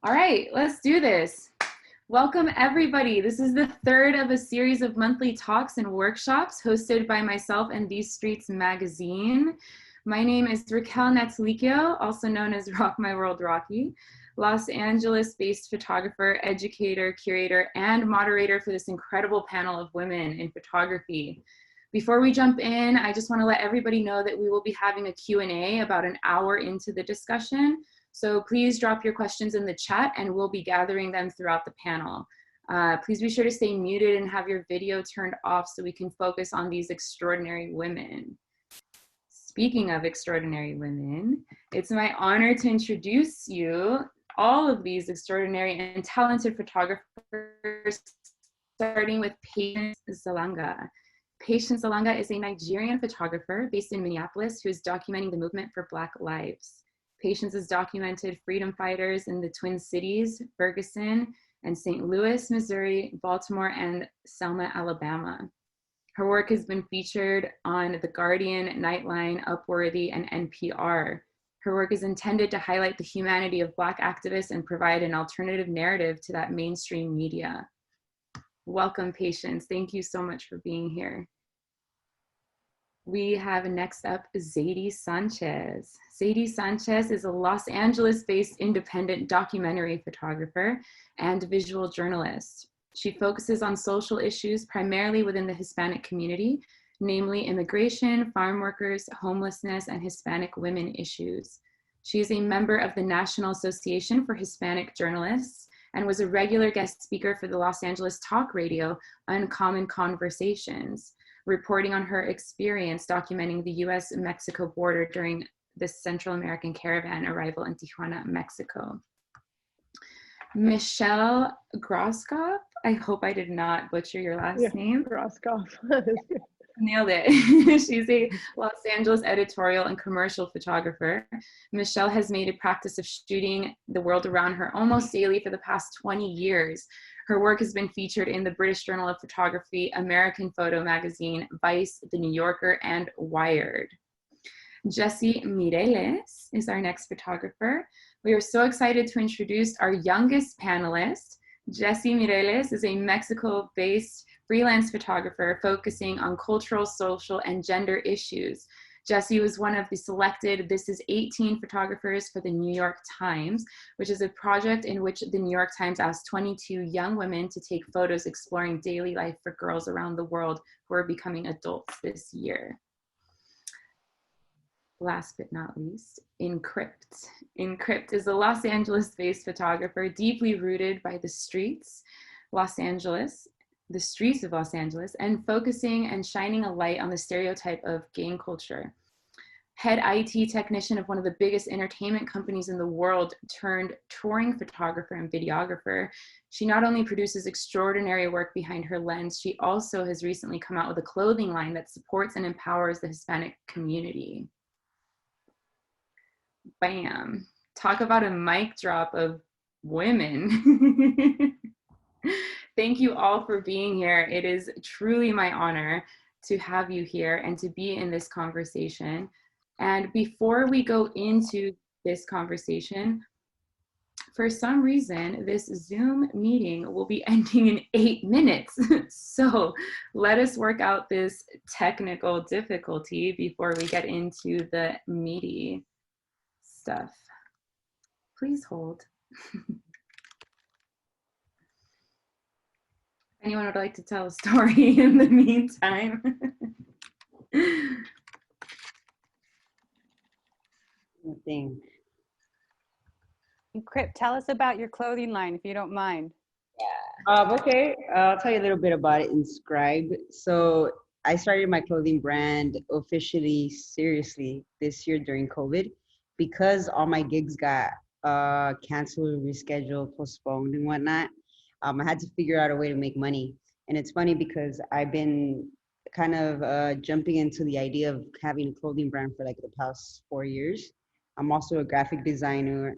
All right, let's do this. Welcome everybody. This is the third of a series of monthly talks and workshops hosted by myself and These Streets magazine. My name is Raquel Natalicio, also known as Rock My World Rocky, Los Angeles-based photographer, educator, curator, and moderator for this incredible panel of women in photography. Before we jump in, I just want to let everybody know that we will be having a Q&A about an hour into the discussion. So please drop your questions in the chat and we'll be gathering them throughout the panel. Please be sure to stay muted and have your video turned off so we can focus on these extraordinary women. Speaking of extraordinary women, it's my honor to introduce you, all of these extraordinary and talented photographers, starting with Patience Zalanga. Patience Zalanga is a Nigerian photographer based in Minneapolis who is documenting the movement for Black lives. Patience has documented freedom fighters in the Twin Cities, Ferguson and St. Louis, Missouri, Baltimore, and Selma, Alabama. Her work has been featured on The Guardian, Nightline, Upworthy, and NPR. Her work is intended to highlight the humanity of Black activists and provide an alternative narrative to that mainstream media. Welcome, Patience. Thank you so much for being here. We have next up Zaydee Sanchez. Zaydee Sanchez is a Los Angeles-based independent documentary photographer and visual journalist. She focuses on social issues primarily within the Hispanic community, namely immigration, farm workers, homelessness, and Hispanic women issues. She is a member of the National Association for Hispanic Journalists and was a regular guest speaker for the Los Angeles talk radio Uncommon Conversations, reporting on her experience documenting the US-Mexico border during the Central American caravan arrival in Tijuana, Mexico. Michelle Groskopf, I hope I did not butcher your last name. Groskopf. Nailed it. She's a Los Angeles editorial and commercial photographer. Michelle has made a practice of shooting the world around her almost daily for the past 20 years. Her work has been featured in the British Journal of Photography, American Photo Magazine, Vice, The New Yorker, and Wired. Jessie Mireles is our next photographer. We are so excited to introduce our youngest panelist. Jessie Mireles is a Mexico-based freelance photographer focusing on cultural, social, and gender issues. Jessie was one of the selected This Is 18 photographers for the New York Times, which is a project in which the New York Times asked 22 young women to take photos exploring daily life for girls around the world who are becoming adults this year. Last but not least, Encrypt. Encrypt is a Los Angeles-based photographer deeply rooted by the streets of Los Angeles, and focusing and shining a light on the stereotype of gang culture. Head IT technician of one of the biggest entertainment companies in the world turned touring photographer and videographer, she not only produces extraordinary work behind her lens, she also has recently come out with a clothing line that supports and empowers the Hispanic community. Bam. Talk about a mic drop of women. Thank you all for being here. It is truly my honor to have you here and to be in this conversation. And before we go into this conversation, for some reason, this Zoom meeting will be ending in 8 minutes. So let us work out this technical difficulty before we get into the meaty stuff. Please hold. Anyone would like to tell a story in the meantime? Thing. Crip, tell us about your clothing line, if you don't mind. Yeah. Okay, I'll tell you a little bit about it in Scribe. So I started my clothing brand officially, seriously, this year during COVID, because all my gigs got canceled, rescheduled, postponed, and whatnot. I had to figure out a way to make money. And it's funny because I've been kind of jumping into the idea of having a clothing brand for like the past 4 years. I'm also a graphic designer,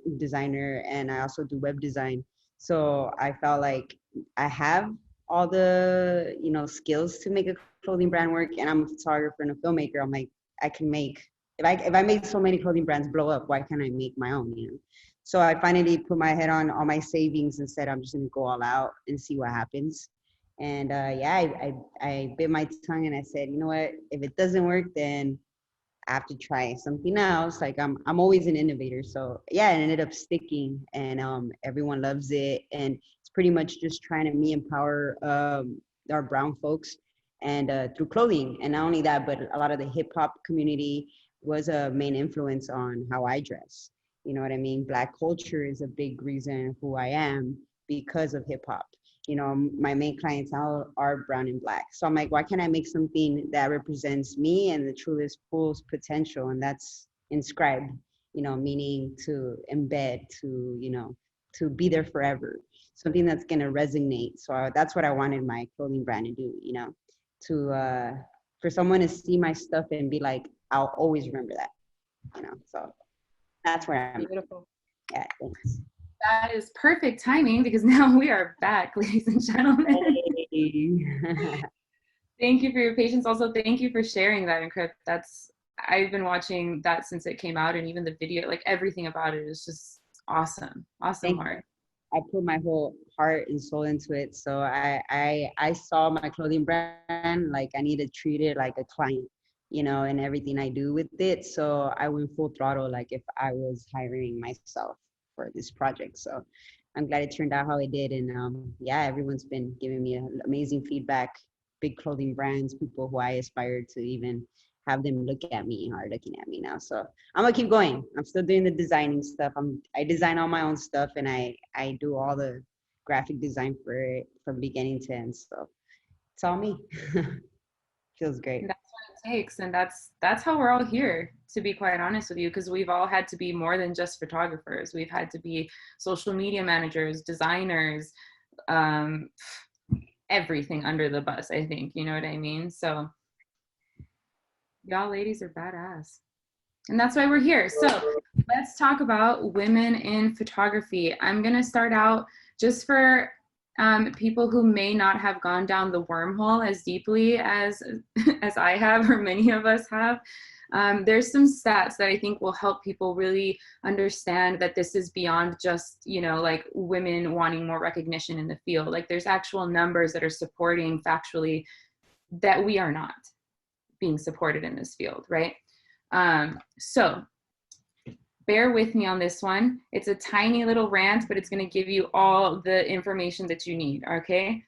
and I also do web design. So I felt like I have all the, skills to make a clothing brand work, and I'm a photographer and a filmmaker. I'm like, I can make if I made so many clothing brands blow up, why can't I make my own, you know? So I finally put my head on all my savings and said, I'm just gonna go all out and see what happens. And yeah, I bit my tongue and I said, you know what, if it doesn't work, then I have to try something else. Like I'm always an innovator. So yeah, it ended up sticking and everyone loves it. And it's pretty much just trying to me empower our brown folks and through clothing. And not only that, but a lot of the hip hop community was a main influence on how I dress. You know what I mean? Black culture is a big reason who I am because of hip hop. You know, my main clientele are brown and black. So I'm like, why can't I make something that represents me and the truest fullest potential? And that's inscribed, you know, meaning to embed, to, you know, to be there forever. Something that's going to resonate. So that's what I wanted my clothing brand to do, you know, to, for someone to see my stuff and be like, I'll always remember that, you know, so that's where I'm Beautiful. at. Thanks. That is perfect timing because now we are back, ladies and gentlemen. Hey. Thank you for your patience. Also, thank you for sharing that, Encrypt. I've been watching that since it came out, and even the video, like everything about it is just awesome. Awesome heart. I put my whole heart and soul into it. So I saw my clothing brand like I need to treat it like a client, you know, and everything I do with it. So I went full throttle, like if I was hiring myself for this project. So I'm glad it turned out how it did. And yeah, everyone's been giving me amazing feedback. Big clothing brands, people who I aspire to even have them look at me are looking at me now. So I'm gonna keep going. I'm still doing the designing stuff. I design all my own stuff and I do all the graphic design for it from beginning to end. So it's all me. Feels great. That's what it takes, and that's how we're all here, to be quite honest with you, because we've all had to be more than just photographers. We've had to be social media managers, designers, everything under the bus, I think, you know what I mean? So y'all ladies are badass, and that's why we're here. So let's talk about women in photography. I'm gonna start out just for people who may not have gone down the wormhole as deeply as I have, or many of us have. There's some stats that I think will help people really understand that this is beyond just, you know, like women wanting more recognition in the field. Like there's actual numbers that are supporting factually that we are not being supported in this field, right? So bear with me on this one. It's a tiny little rant, but it's going to give you all the information that you need, okay?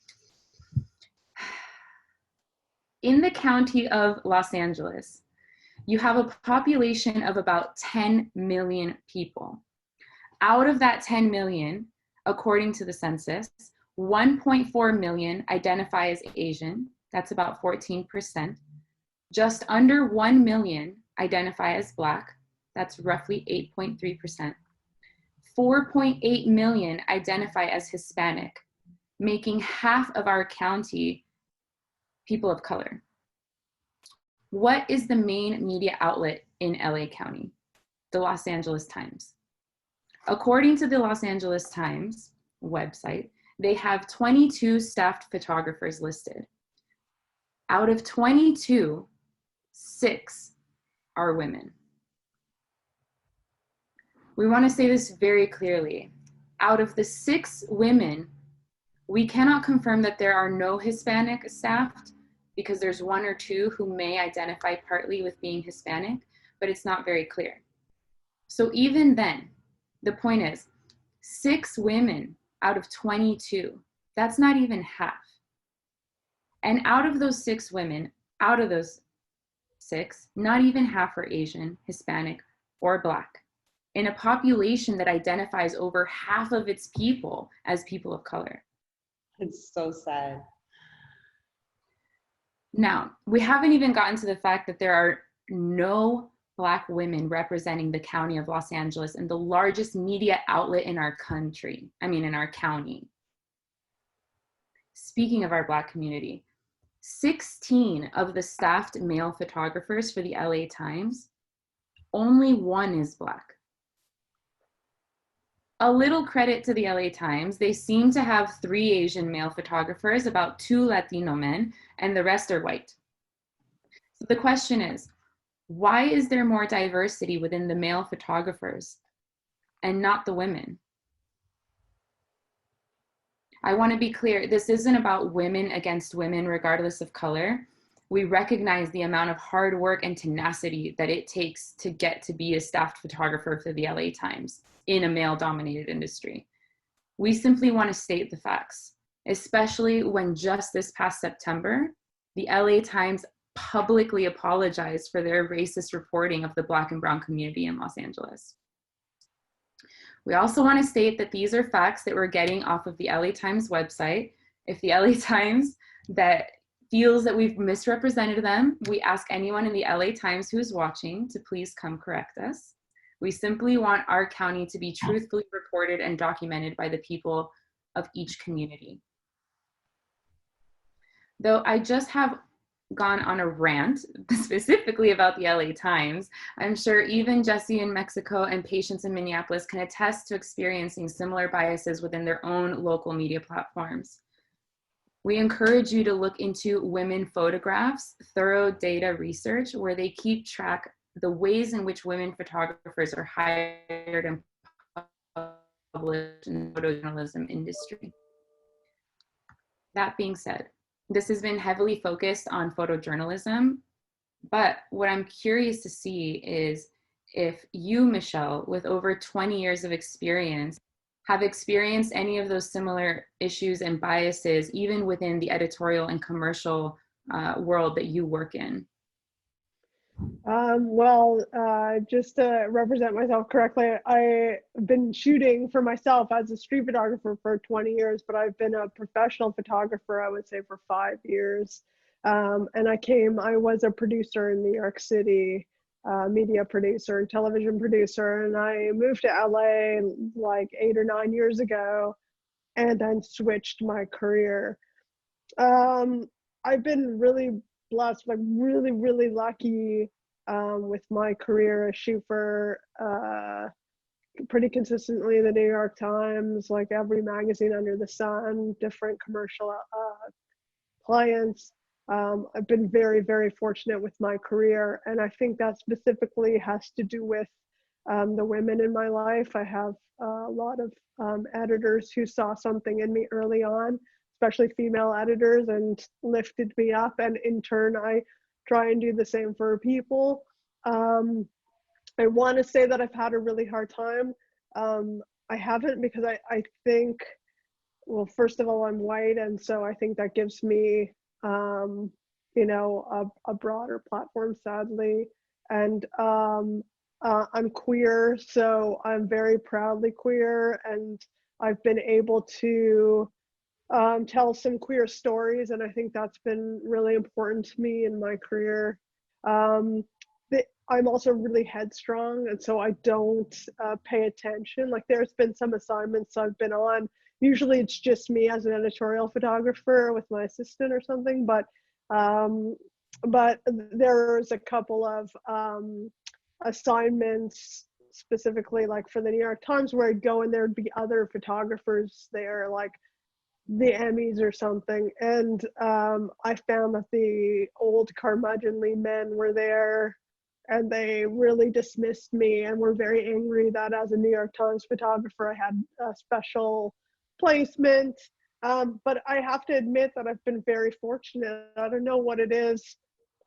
In the county of Los Angeles, you have a population of about 10 million people. Out of that 10 million, according to the census, 1.4 million identify as Asian. That's about 14%. Just under 1 million identify as Black. That's roughly 8.3%. 4.8 million identify as Hispanic, making half of our county people of color. What is the main media outlet in LA County? The Los Angeles Times. According to the Los Angeles Times website, they have 22 staffed photographers listed. Out of 22, 6 are women. We want to say this very clearly. Out of the 6 women, we cannot confirm that there are no Hispanic staffed, because there's 1 or 2 who may identify partly with being Hispanic, but it's not very clear. So even then, the point is 6 women out of 22, that's not even half. And out of those 6 women, out of those 6, not even half are Asian, Hispanic, or Black, in a population that identifies over half of its people as people of color. It's so sad. Now, we haven't even gotten to the fact that there are no Black women representing the county of Los Angeles and the largest media outlet in our country, in our county. Speaking of our Black community, 16 of the staffed male photographers for the LA Times, only 1 is Black. A little credit to the LA Times, they seem to have 3 Asian male photographers, about 2 Latino men, and the rest are white. So the question is, Why is there more diversity within the male photographers and not the women? I want to be clear, this isn't about women against women, regardless of color. We recognize the amount of hard work and tenacity that it takes to get to be a staffed photographer for the LA Times in a male-dominated industry. We simply want to state the facts, especially when just this past September, the LA Times publicly apologized for their racist reporting of the Black and Brown community in Los Angeles. We also want to state that these are facts that we're getting off of the LA Times website. If the LA Times that feels that we've misrepresented them, we ask anyone in the LA Times who's watching to please come correct us. We simply want our county to be truthfully reported and documented by the people of each community. Though I just have gone on a rant specifically about the LA Times, I'm sure even Jesse in Mexico and Patience in Minneapolis can attest to experiencing similar biases within their own local media platforms. We encourage you to look into Women Photographs, thorough data research, where they keep track the ways in which women photographers are hired and published in the photojournalism industry. That being said, this has been heavily focused on photojournalism, but what I'm curious to see is if you, Michelle, with over 20 years of experience, have experienced any of those similar issues and biases, even within the editorial and commercial world that you work in. Just to represent myself correctly, I've been shooting for myself as a street photographer for 20 years, but I've been a professional photographer, I would say, for 5 years. And I was a producer in New York City, media producer and television producer, and I moved to LA like 8 or 9 years ago and then switched my career. I've been really blessed, like really lucky with my career. I shoot for pretty consistently the New York Times, like every magazine under the sun, different commercial clients. I've been very fortunate with my career, and I think that specifically has to do with the women in my life. I have a lot of editors who saw something in me early on, especially female editors, and lifted me up, and in turn I try and do the same for people. I want to say that I've had a really hard time. I haven't, because I think, well, first of all, I'm white, and so I think that gives me a broader platform, sadly. And I'm queer, so I'm very proudly queer, and I've been able to tell some queer stories, and I think that's been really important to me in my career. I'm also really headstrong, and so I don't pay attention. Like, there's been some assignments I've been on. Usually it's just me as an editorial photographer with my assistant or something, but there's a couple of assignments specifically, like for the New York Times, where I'd go and there'd be other photographers there, like the Emmys or something, and I found that the old curmudgeonly men were there, and they really dismissed me and were very angry that as a New York Times photographer I had a special placement. But I have to admit that I've been very fortunate. I don't know what it is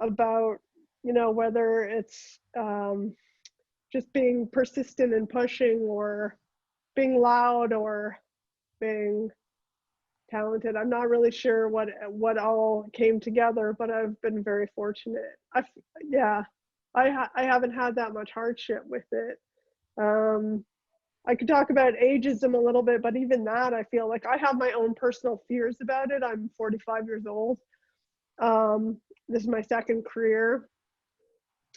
about, whether it's just being persistent and pushing, or being loud, or being talented. I'm not really sure what all came together, but I've been very fortunate. I haven't had that much hardship with it. I could talk about ageism a little bit, but even that, I feel like I have my own personal fears about it. I'm 45 years old. This is my second career.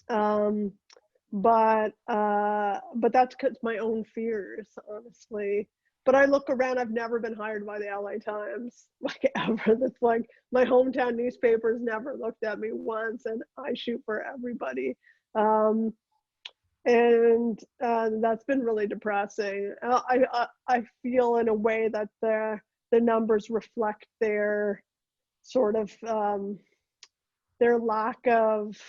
But that's because my own fears, honestly. But I look around, I've never been hired by the LA Times, like, ever. That's like, my hometown newspapers never looked at me once, and I shoot for everybody. And that's been really depressing. I feel in a way that the numbers reflect their sort of their lack of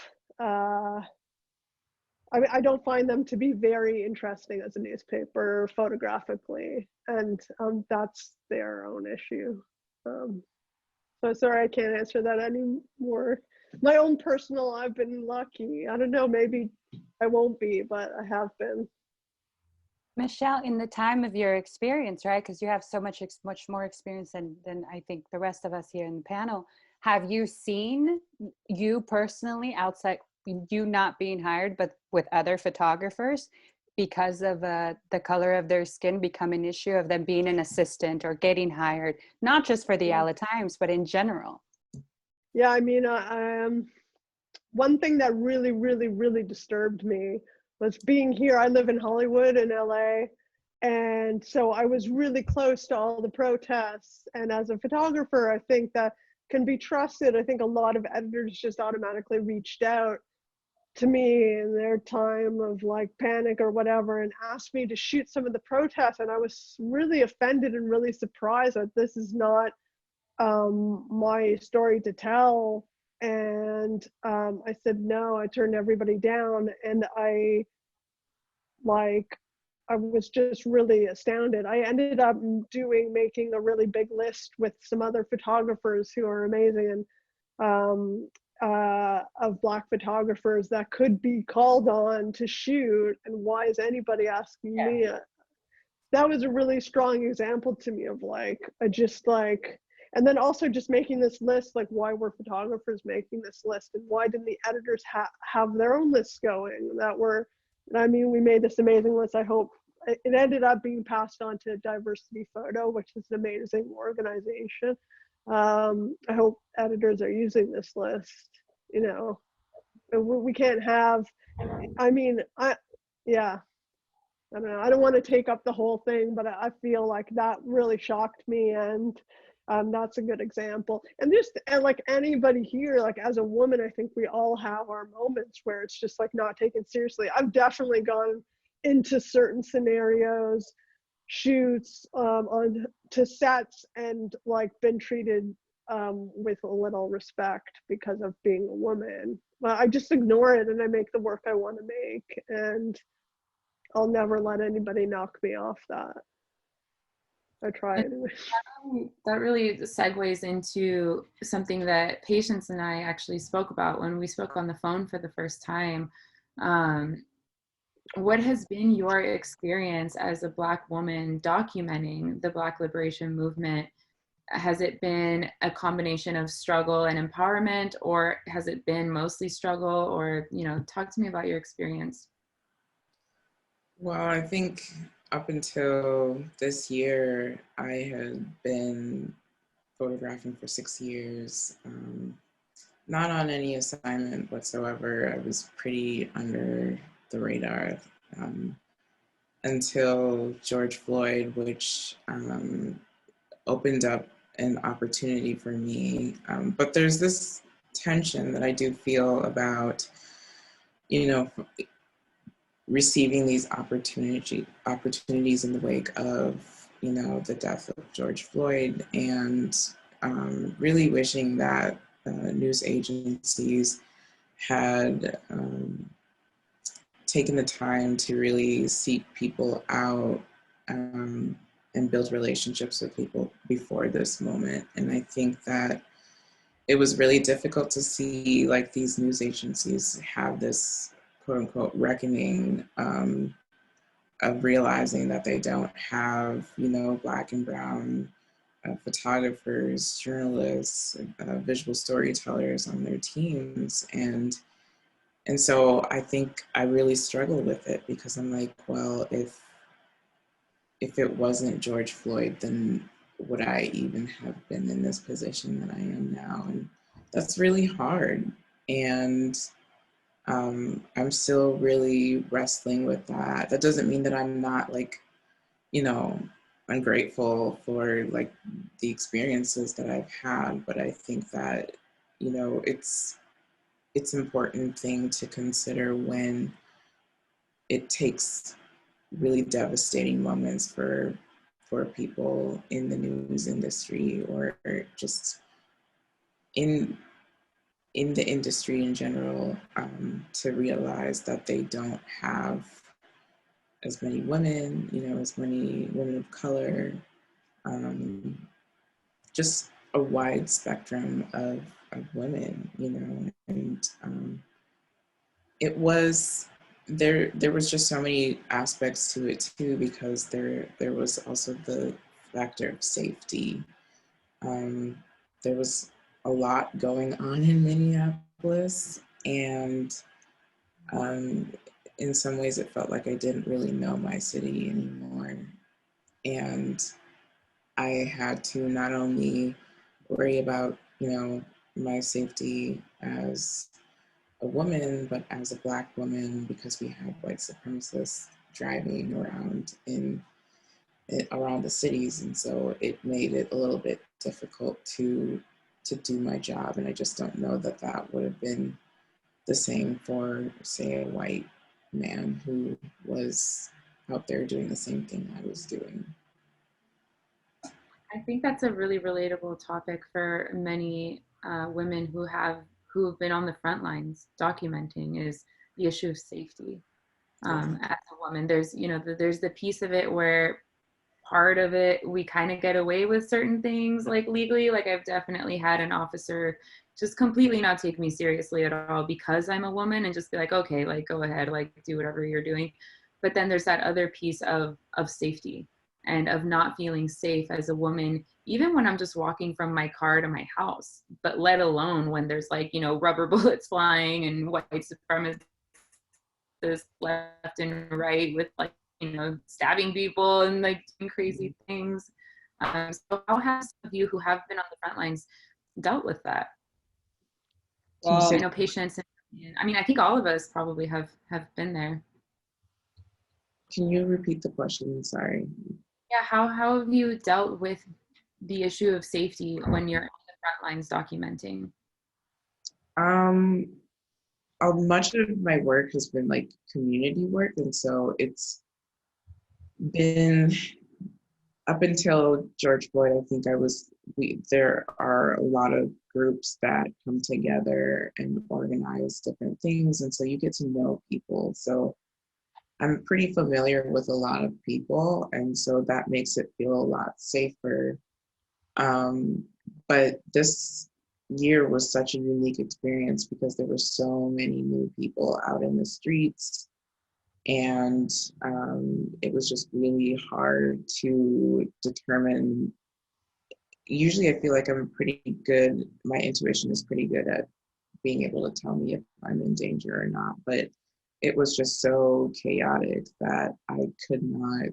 I mean, I don't find them to be very interesting as a newspaper photographically, and that's their own issue. So sorry, I can't answer that anymore. My own personal, I've been lucky. I don't know, maybe I won't be, but I have been. Michelle, in the time of your experience, right? Because you have so much more experience than I think the rest of us here in the panel. Have you seen you personally outside you not being hired, but with other photographers because of the color of their skin become an issue of them being an assistant or getting hired, not just for the LA Times, but in general? Yeah, I mean, one thing that really, really, really disturbed me was being here. I live in Hollywood in LA. And so I was really close to all the protests. And as a photographer, I think that can be trusted. I think a lot of editors just automatically reached out to me in their time of like panic or whatever and asked me to shoot some of the protests. And I was really offended and really surprised that this is not my story to tell. And I said no. I turned everybody down, and I was just really astounded. I ended up making a really big list with some other photographers who are amazing, and of Black photographers that could be called on to shoot. And why is anybody asking me? That was a really strong example to me of like, and then also just making this list, like why were photographers making this list, and why didn't the editors have their own lists going that were, I mean, we made this amazing list. I hope it ended up being passed on to Diversity Photo, which is an amazing organization. I hope editors are using this list. You know, we can't have, I mean, yeah. I don't know. I don't want to take up the whole thing, but I feel like that really shocked me, and that's a good example. And like anybody here, like as a woman, I think we all have our moments where it's just like not taken seriously. I've definitely gone into certain scenarios, shoots, to sets, and like been treated with a little respect because of being a woman. But I just ignore it and I make the work I want to make, and I'll never let anybody knock me off that. I try anyway. That really segues into something that Patience and I actually spoke about when we spoke on the phone for the first time. What has been your experience as a Black woman documenting the Black liberation movement? Has it been a combination of struggle and empowerment, or has it been mostly struggle? Or, you know, talk to me about your experience. Well, I think up until this year, I had been photographing for 6 years, not on any assignment whatsoever. I was pretty under the radar until George Floyd, which opened up an opportunity for me. But there's this tension that I do feel about, you know, receiving these opportunities in the wake of, you know, the death of George Floyd, and really wishing that news agencies had taken the time to really seek people out and build relationships with people before this moment. And I think that it was really difficult to see like these news agencies have this quote unquote reckoning of realizing that they don't have, you know, Black and brown photographers, journalists, visual storytellers on their teams. And so I think I really struggle with it, because I'm like, well, if it wasn't George Floyd, then would I even have been in this position that I am now? And that's really hard. And I'm still really wrestling with that. That doesn't mean that I'm not like, you know, ungrateful for like the experiences that I've had, but I think that, you know, it's an important thing to consider when it takes really devastating moments for people in the news industry, or just in in the industry in general, to realize that they don't have as many women, as many women of color, just a wide spectrum of women, and it was, there was just so many aspects to it too, because there was also the factor of safety. There was a lot going on in Minneapolis, and in some ways it felt like I didn't really know my city anymore. And I had to not only worry about, my safety as a woman, but as a Black woman, because we had white supremacists driving around around the cities, and so it made it a little bit difficult to do my job. And I just don't know that would have been the same for, say, a white man who was out there doing the same thing I was doing. I think that's a really relatable topic for many women who have been on the front lines documenting, is the issue of safety. As a woman, there's there's the piece of it where part of it we kind of get away with certain things, like legally. Like, I've definitely had an officer just completely not take me seriously at all because I'm a woman, and just be like, okay, like, go ahead, like, do whatever you're doing. But then there's that other piece of safety, and of not feeling safe as a woman, even when I'm just walking from my car to my house, but let alone when there's, like, rubber bullets flying and white supremacists left and right with, like, stabbing people and, like, doing crazy things. So how have some of you who have been on the front lines dealt with that? Well, I know patients, I mean, I think all of us probably have been there. Can you repeat the question? Sorry. Yeah, how have you dealt with the issue of safety when you're on the front lines documenting? Much of my work has been like community work, and so it's been, up until George Floyd, I think there are a lot of groups that come together and organize different things, and so you get to know people. So I'm pretty familiar with a lot of people, and so that makes it feel a lot safer. But this year was such a unique experience because there were so many new people out in the streets, and it was just really hard to determine. Usually I feel like my intuition is pretty good at being able to tell me if I'm in danger or not, but it was just so chaotic that I could not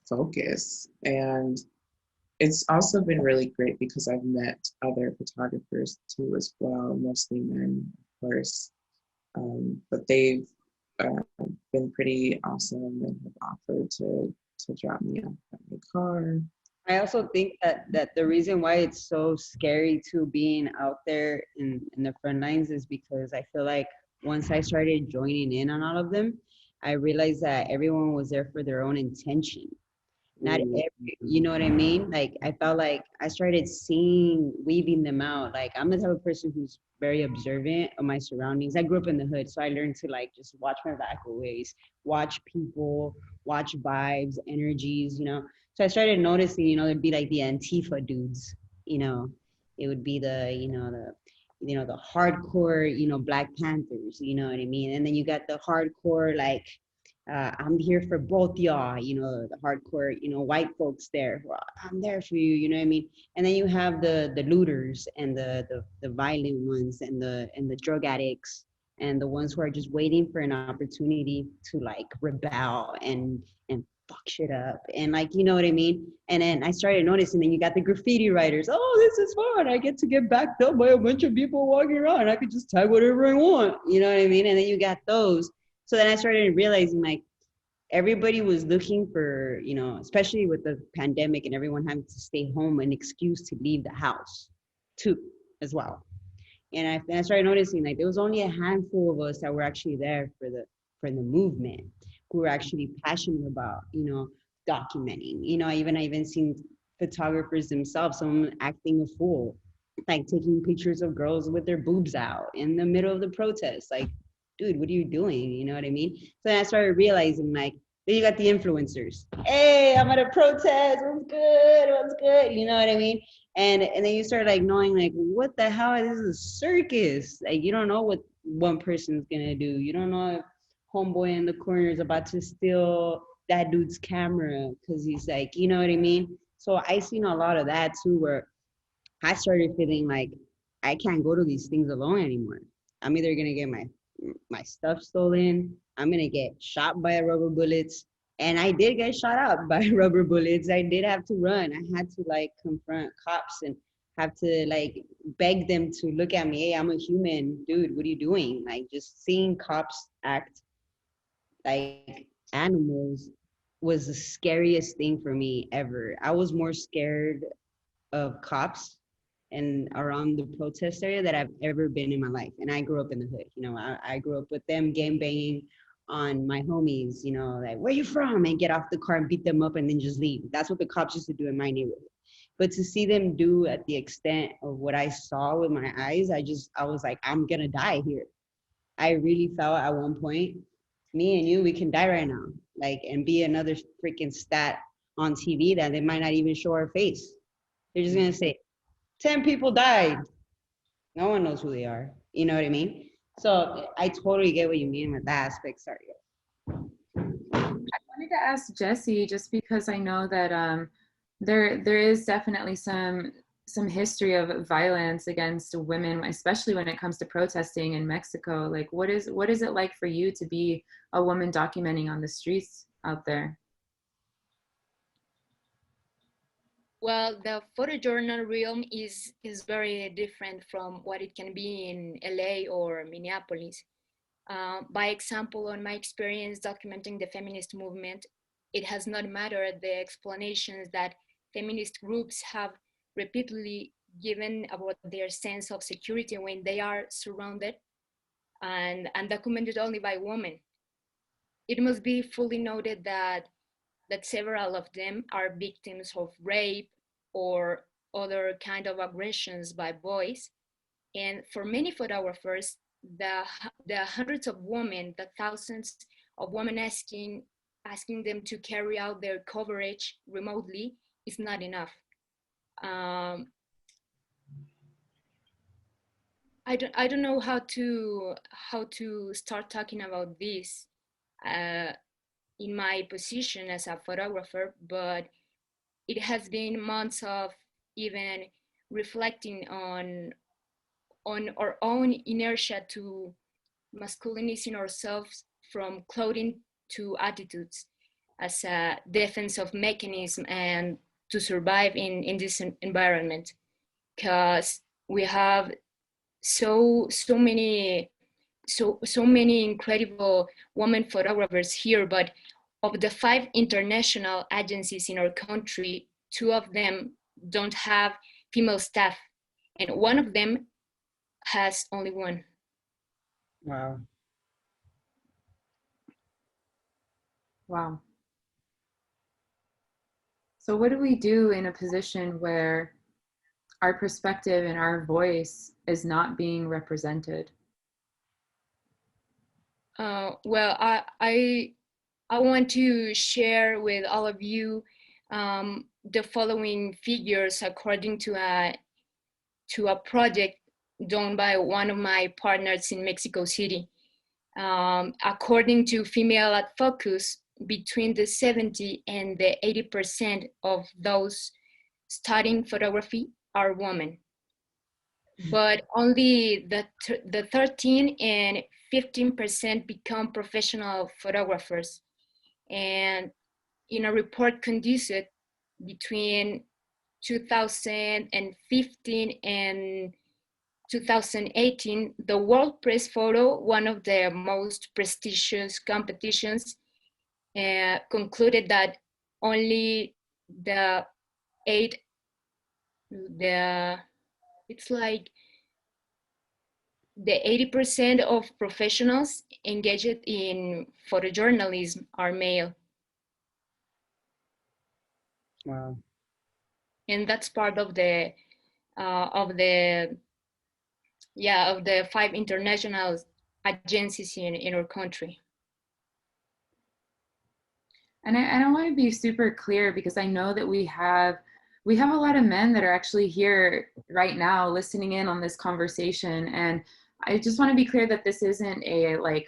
focus. And it's also been really great because I've met other photographers too as well, mostly men, of course. But they've been pretty awesome and have offered to drop me off at my car. I also think that the reason why it's so scary to being out there in the front lines is because I feel like once I started joining in on all of them, I realized that everyone was there for their own intention. Not every, you know what I mean? Like, I felt like I started weaving them out. Like, I'm the type of person who's very observant of my surroundings. I grew up in the hood, so I learned to, like, just watch my back always, watch people, watch vibes, energies, So I started noticing, there'd be like the Antifa dudes, it would be the hardcore, Black Panthers, you know what I mean? And then you got the hardcore, like, I'm here for both y'all, the hardcore, white folks there. Well, I'm there for you, you know what I mean? And then you have the looters and the violent ones and the drug addicts and the ones who are just waiting for an opportunity to, like, rebel and fuck shit up. And, like, you know what I mean? And then I started noticing, then you got the graffiti writers. Oh, this is fun. I get to get backed up by a bunch of people walking around. I could just tag whatever I want. You know what I mean? And then you got those. So then I started realizing, like, everybody was looking for, especially with the pandemic and everyone having to stay home, an excuse to leave the house too, as well. And I started noticing, like, there was only a handful of us that were actually there for the movement, who were actually passionate about, documenting. I even seen photographers themselves, someone acting a fool, like taking pictures of girls with their boobs out in the middle of the protest. Like, dude, what are you doing? You know what I mean? So then I started realizing, like, then you got the influencers. Hey, I'm at a protest. What's good? What's good? You know what I mean? And then you start like knowing, like, what the hell? This is a circus. Like, you don't know what one person's gonna do. You don't know if homeboy in the corner is about to steal that dude's camera because he's like, you know what I mean? So I seen a lot of that too, where I started feeling like I can't go to these things alone anymore. I'm either gonna get my stuff stolen, I'm gonna get shot by rubber bullets, and I did get shot up by rubber bullets. I did have to run. I had to like confront cops and have to like beg them to look at me. Hey, I'm a human, dude. What are you doing? Like just seeing cops act like animals was the scariest thing for me ever. I was more scared of cops and around the protest area that I've ever been in my life. And I grew up in the hood. You know, I grew up with them game banging on my homies, you know, like, where you from? And get off the car and beat them up and then just leave. That's what the cops used to do in my neighborhood. But to see them do at the extent of what I saw with my eyes, I was like, I'm gonna die here. I really felt at one point, me and you, we can die right now. Like, and be another freaking stat on TV that they might not even show our face. They're just gonna say, 10 people died. No one knows who they are. You know what I mean? So I totally get what you mean with that aspect. Sorry. I wanted to ask Jesse, just because I know that there is definitely some history of violence against women, especially when it comes to protesting in Mexico. Like, what is it like for you to be a woman documenting on the streets out there? Well, the photojournal realm is very different from what it can be in LA or Minneapolis. By example, on my experience documenting the feminist movement, it has not mattered the explanations that feminist groups have repeatedly given about their sense of security when they are surrounded and documented only by women. It must be fully noted that several of them are victims of rape or other kind of aggressions by boys. And for many photographers, the hundreds of women, the thousands of women asking them to carry out their coverage remotely is not enough. I don't know how to start talking about this in my position as a photographer, but it has been months of even reflecting on our own inertia to masculinizing ourselves from clothing to attitudes as a defensive mechanism and to survive in this environment, because we have so many incredible women photographers here, but of the 5 international agencies in our country, 2 of them don't have female staff, and 1 of them has only 1. Wow. Wow. So what do we do in a position where our perspective and our voice is not being represented? Well, I want to share with all of you the following figures according to a project done by one of my partners in Mexico City. According to Female at Focus, between the 70 and the 80% of those studying photography are women. But only the 13 and 15% become professional photographers. And in a report conducted between 2015 and 2018, the World Press Photo, one of the most prestigious competitions, concluded that only it's like the 80% of professionals engaged in photojournalism are male. Wow. And that's part of the of the 5 international agencies in our country. And I want to be super clear, because I know that we have a lot of men that are actually here right now listening in on this conversation. And I just want to be clear that this isn't a like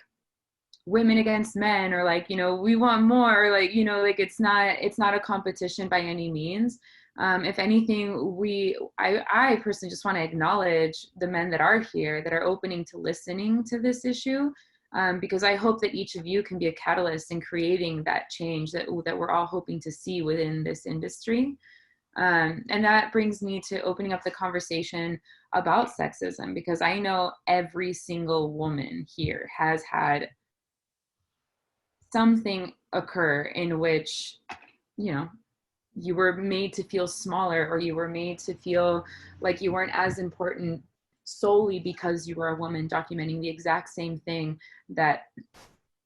women against men, or like, you know, we want more, or like, you know, like it's not a competition by any means. If anything, I personally just want to acknowledge the men that are here, that are opening to listening to this issue, because I hope that each of you can be a catalyst in creating that change that we're all hoping to see within this industry. And that brings me to opening up the conversation about sexism, because I know every single woman here has had something occur in which, you know, you were made to feel smaller, or you were made to feel like you weren't as important solely because you were a woman documenting the exact same thing that,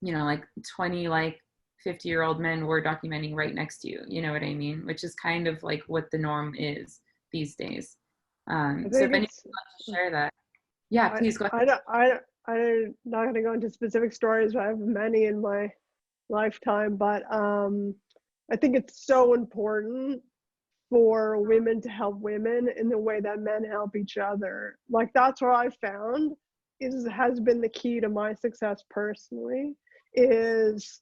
you know, like 20, like 50-year-old men were documenting right next to you. You know what I mean? Which is kind of like what the norm is these days. So if anyone wants to share that, yeah, please go ahead. I'm not going to go into specific stories, but I have many in my lifetime. But I think it's so important for women to help women in the way that men help each other. Like, that's what I found has been the key to my success personally, is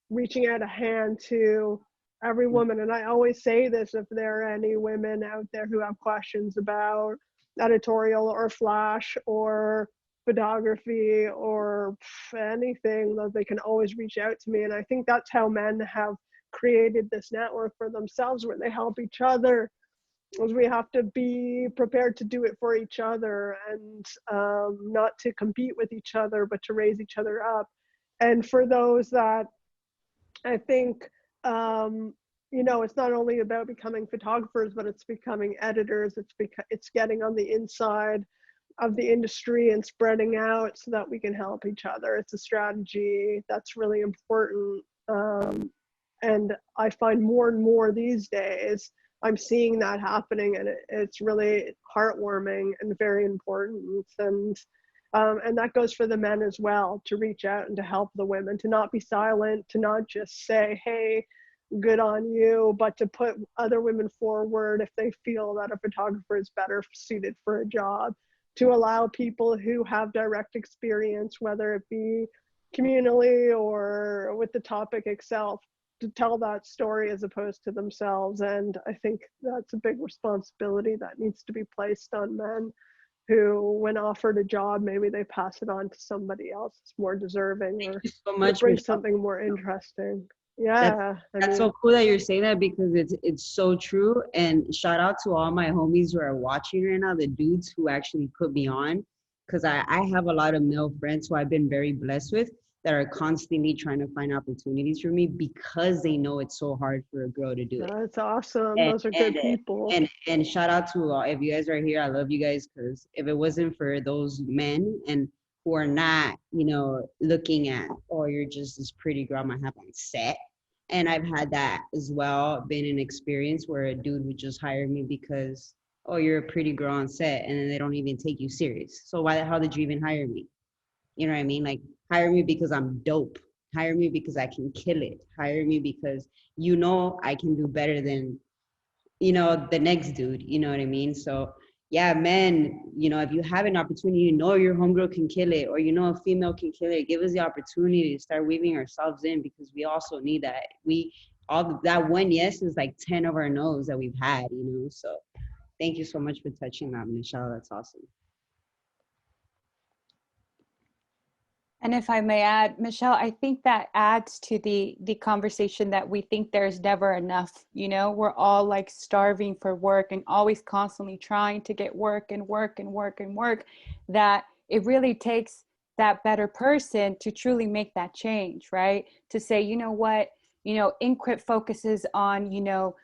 reaching out a hand to every woman. And I always say this, if there are any women out there who have questions about editorial or flash or photography or anything, that they can always reach out to me. And I think that's how men have created this network for themselves, where they help each other, because we have to be prepared to do it for each other, and not to compete with each other, but to raise each other up. And for those that, I think, you know, it's not only about becoming photographers, but it's becoming editors. It's getting on the inside of the industry and spreading out so that we can help each other. It's a strategy that's really important. And I find more and more these days, I'm seeing that happening, and it's really heartwarming and very important. And that goes for the men as well, to reach out and to help the women, to not be silent, to not just say, hey, good on you, but to put other women forward if they feel that a photographer is better suited for a job, to allow people who have direct experience, whether it be communally or with the topic itself, to tell that story as opposed to themselves. And I think that's a big responsibility that needs to be placed on men, who, when offered a job, maybe they pass it on to somebody else that's more deserving, or so much, bring Michelle. something more interesting. Yeah, that's so cool that you're saying that, because it's so true. And shout out to all my homies who are watching right now, the dudes who actually put me on, because I have a lot of male friends who I've been very blessed with, that are constantly trying to find opportunities for me, because they know it's so hard for a girl to do it. That's awesome. Those are good people. And shout out to if you guys are here, I love you guys, because if it wasn't for those men and who are not, you know, looking at, oh, you're just this pretty girl I'm gonna have on set. And I've had that as well, been an experience where a dude would just hire me because, oh, you're a pretty girl on set, and then they don't even take you serious. So why the hell did you even hire me? You know what I mean? Like, hire me because I'm dope. Hire me because I can kill it. Hire me because, you know, I can do better than, you know, the next dude. You know what I mean? So yeah, men, you know, if you have an opportunity, you know your homegirl can kill it, or you know a female can kill it, give us the opportunity to start weaving ourselves in, because we also need that. That one yes is like 10 of our no's that we've had, you know. So thank you so much for touching that, Michelle. That's awesome. And if I may add, Michelle, I think that adds to the conversation that we think there's never enough. You know, we're all like starving for work and always constantly trying to get work and work and work and work, that it really takes that better person to truly make that change, right? To say, you know what, you know, Inquit focuses on, you know,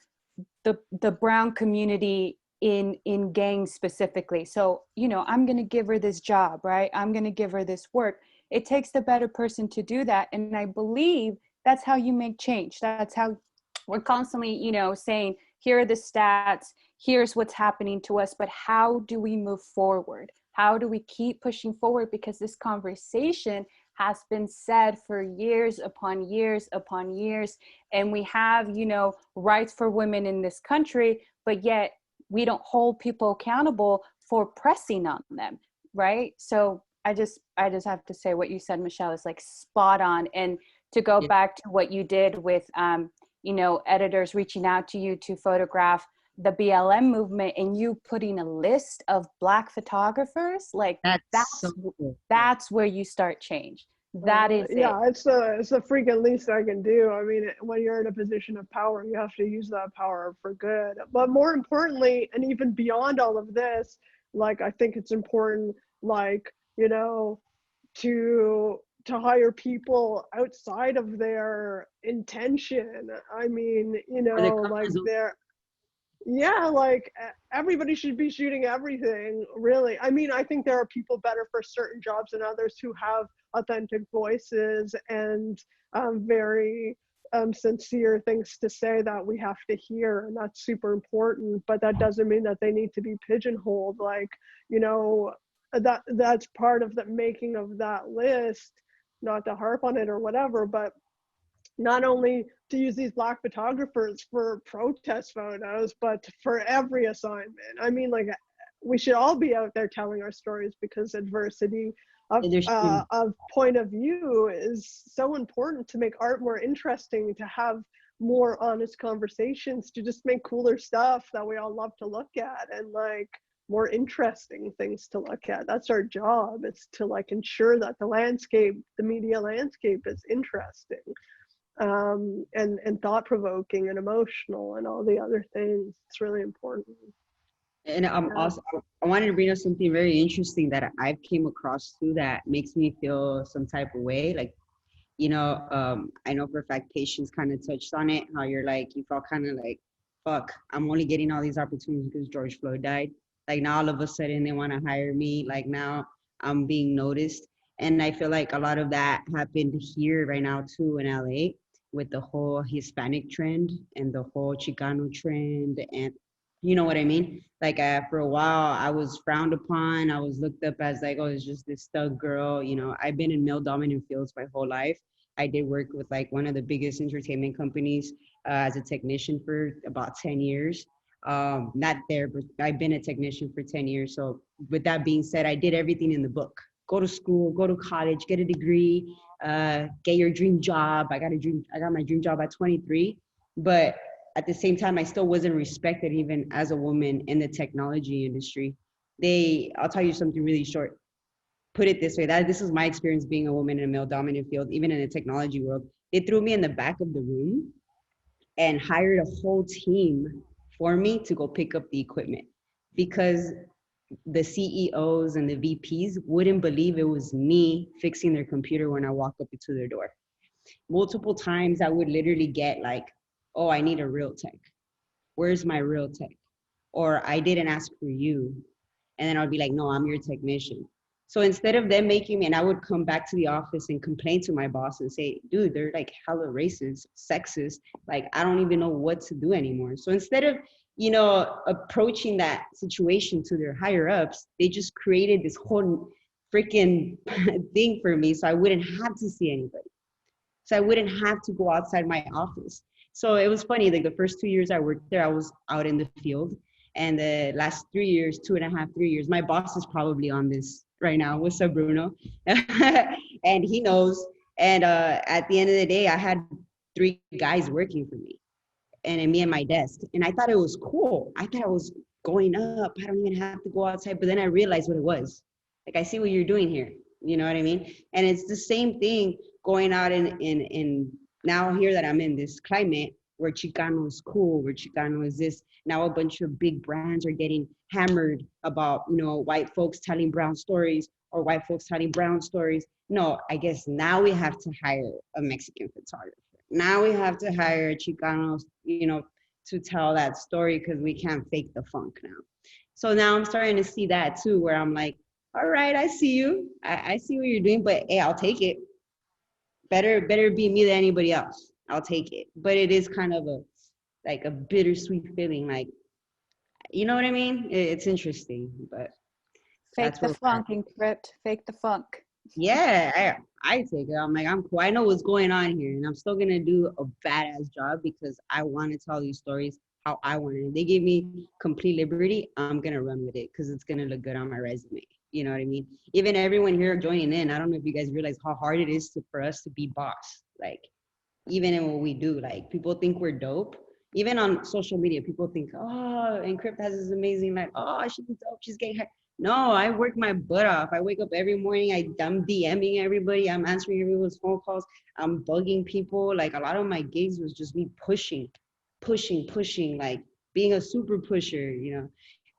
the brown community in gangs specifically. So, you know, I'm going to give her this job, right? I'm going to give her this work. It takes the better person to do that. And I believe that's how you make change. That's how we're constantly, you know, saying, here are the stats, here's what's happening to us, but how do we move forward? How do we keep pushing forward? Because this conversation has been said for years upon years upon years, and we have, you know, rights for women in this country, but yet we don't hold people accountable for pressing on them, right? So I just have to say what you said, Michelle, is like spot on. And to go back to what you did with, you know, editors reaching out to you to photograph the BLM movement, and you putting a list of Black photographers, like that's so cool. That's where you start change. That is yeah, it's the freaking least I can do. I mean, when you're in a position of power, you have to use that power for good. But more importantly, and even beyond all of this, like, I think it's important, like, you know, to hire people outside of their intention. I mean, you know, like like everybody should be shooting everything, really. I mean, I think there are people better for certain jobs than others who have authentic voices and very sincere things to say that we have to hear, and that's super important. But that doesn't mean that they need to be pigeonholed. Like, you know, that's part of the making of that list, not to harp on it or whatever, but not only to use these Black photographers for protest photos, but for every assignment. I mean, like, we should all be out there telling our stories, because adversity of point of view is so important to make art more interesting, to have more honest conversations, to just make cooler stuff that we all love to look at, and like more interesting things to look at. That's our job. It's to like ensure that the media landscape is interesting. And thought-provoking and emotional and all the other things. It's really important. And also, I wanted to bring up something very interesting that I've came across too that makes me feel some type of way. Like, you know, I know for a fact Patience kind of touched on it, how you're like, you felt kind of like, fuck, I'm only getting all these opportunities because George Floyd died. Like, now all of a sudden they want to hire me. Like, now I'm being noticed. And I feel like a lot of that happened here right now too in LA, with the whole Hispanic trend and the whole Chicano trend. And you know what I mean? Like, for a while, I was frowned upon. I was looked up as like, oh, it's just this thug girl. You know, I've been in male dominant fields my whole life. I did work with like one of the biggest entertainment companies as a technician for about 10 years. Not there, but I've been a technician for 10 years. So with that being said, I did everything in the book. Go to school, go to college, get a degree, get your dream job. I got my dream job at 23, but at the same time, I still wasn't respected even as a woman in the technology industry. I'll tell you something really short. Put it this way, this is my experience being a woman in a male dominant field, even in the technology world. They threw me in the back of the room and hired a whole team for me to go pick up the equipment, because the CEOs and the VPs wouldn't believe it was me fixing their computer when I walk up to their door. Multiple times I would literally get like, oh, I need a real tech. Where's my real tech? Or I didn't ask for you. And then I'd be like, no, I'm your technician. So instead of them making me, and I would come back to the office and complain to my boss and say, dude, they're like hella racist, sexist. Like, I don't even know what to do anymore. So instead of, you know, approaching that situation to their higher ups, they just created this whole freaking thing for me, so I wouldn't have to see anybody. So I wouldn't have to go outside my office. So it was funny, like the first 2 years I worked there, I was out in the field. And the last 3 years, 2.5, 3 years, my boss is probably on this right now. What's up, Bruno? And he knows. And at the end of the day, I had 3 guys working for me, and me and my desk. And I thought it was cool. I thought I was going up. I don't even have to go outside. But then I realized what it was. Like, I see what you're doing here. You know what I mean? And it's the same thing going out in now here that I'm in this climate where Chicano is cool, where Chicano is this. Now a bunch of big brands are getting hammered about, you know, white folks telling brown stories or white folks telling brown stories. No, I guess now we have to hire a Mexican photographer. Now we have to hire Chicanos, you know, to tell that story, because we can't fake the funk now. So now I'm starting to see that too, where I'm like, all right, I see you. I see what you're doing, but hey, I'll take it. Better be me than anybody else. I'll take it. But it is kind of a bittersweet feeling. Like, You know what I mean? It's interesting, but Fake that's the where we're at. funk, encrypt, fake the funk. Yeah, I take it. I'm like, I'm cool. I know what's going on here, and I'm still gonna do a badass job because I want to tell these stories how I want it. If they give me complete liberty, I'm gonna run with it because it's gonna look good on my resume. You know what I mean? Even everyone here joining in, I don't know if you guys realize how hard it is for us to be boss. Like, even in what we do, like people think we're dope. Even on social media, people think, oh, Encrypt has this amazing life. Oh, she's dope. She's getting her. No, I work my butt off. I wake up every morning. I'm DMing everybody. I'm answering everyone's phone calls. I'm bugging people. Like a lot of my gigs was just me pushing, like being a super pusher.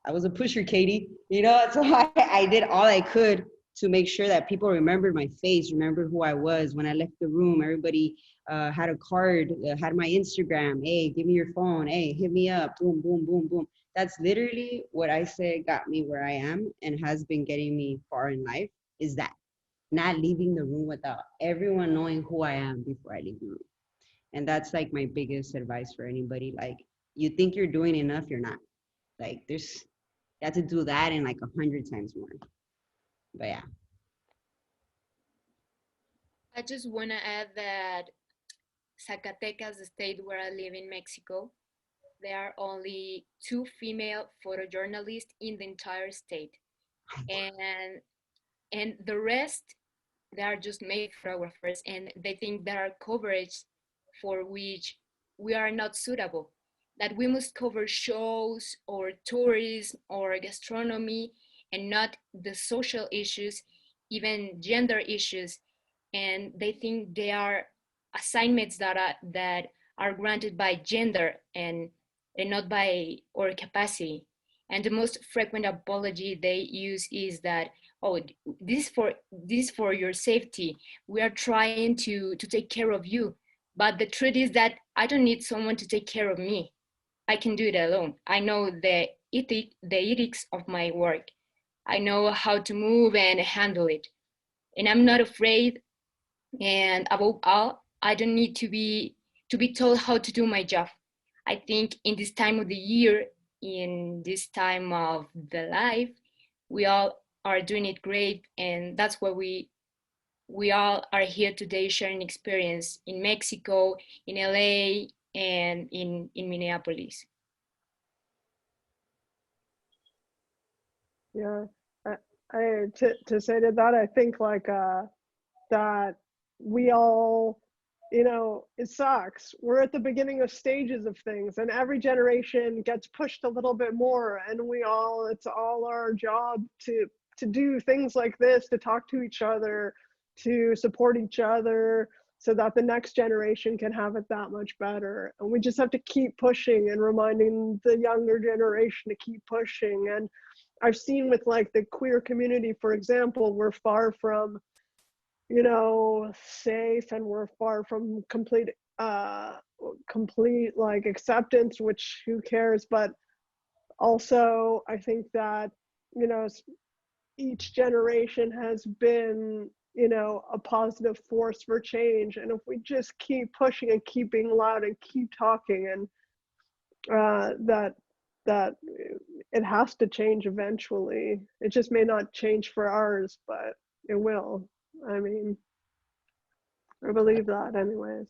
I was a pusher, Katie. So I did all I could to make sure that people remembered my face, remembered who I was. When I left the room, everybody had a card, had my Instagram. Hey, give me your phone. Hey, hit me up. Boom, boom, boom, boom. That's literally what I say got me where I am and has been getting me far in life, is that not leaving the room without everyone knowing who I am before I leave the room. And that's like my biggest advice for anybody. Like, you think you're doing enough, you're not. Like, you have to do that and like 100 times more. But yeah. I just want to add that Zacatecas, the state where I live in Mexico, there are only 2 female photojournalists in the entire state. And the rest, they are just male photographers, and they think there are coverage for which we are not suitable, that we must cover shows or tourism or gastronomy and not the social issues, even gender issues. And they think they are assignments that are granted by gender and not by our capacity. And the most frequent apology they use is that, oh, this for your safety. We are trying to take care of you. But the truth is that I don't need someone to take care of me. I can do it alone. I know the ethics of my work. I know how to move and handle it. And I'm not afraid. And above all, I don't need to be told how to do my job. I think in this time of the year, in this time of the life, we all are doing it great, and that's why we all are here today sharing experience in Mexico, in LA, and in Minneapolis. Yeah, to say to that, I think like that we all, it sucks. We're at the beginning of stages of things, and every generation gets pushed a little bit more, and it's all our job to do things like this, to talk to each other, to support each other, so that the next generation can have it that much better. And we just have to keep pushing and reminding the younger generation to keep pushing. And I've seen with like the queer community, for example, we're far from, safe, and we're far from complete like acceptance, which who cares. But also I think that, each generation has been, a positive force for change. And if we just keep pushing and keep being loud and keep talking, and that it has to change eventually. It just may not change for ours, but it will. I mean, I believe that anyways.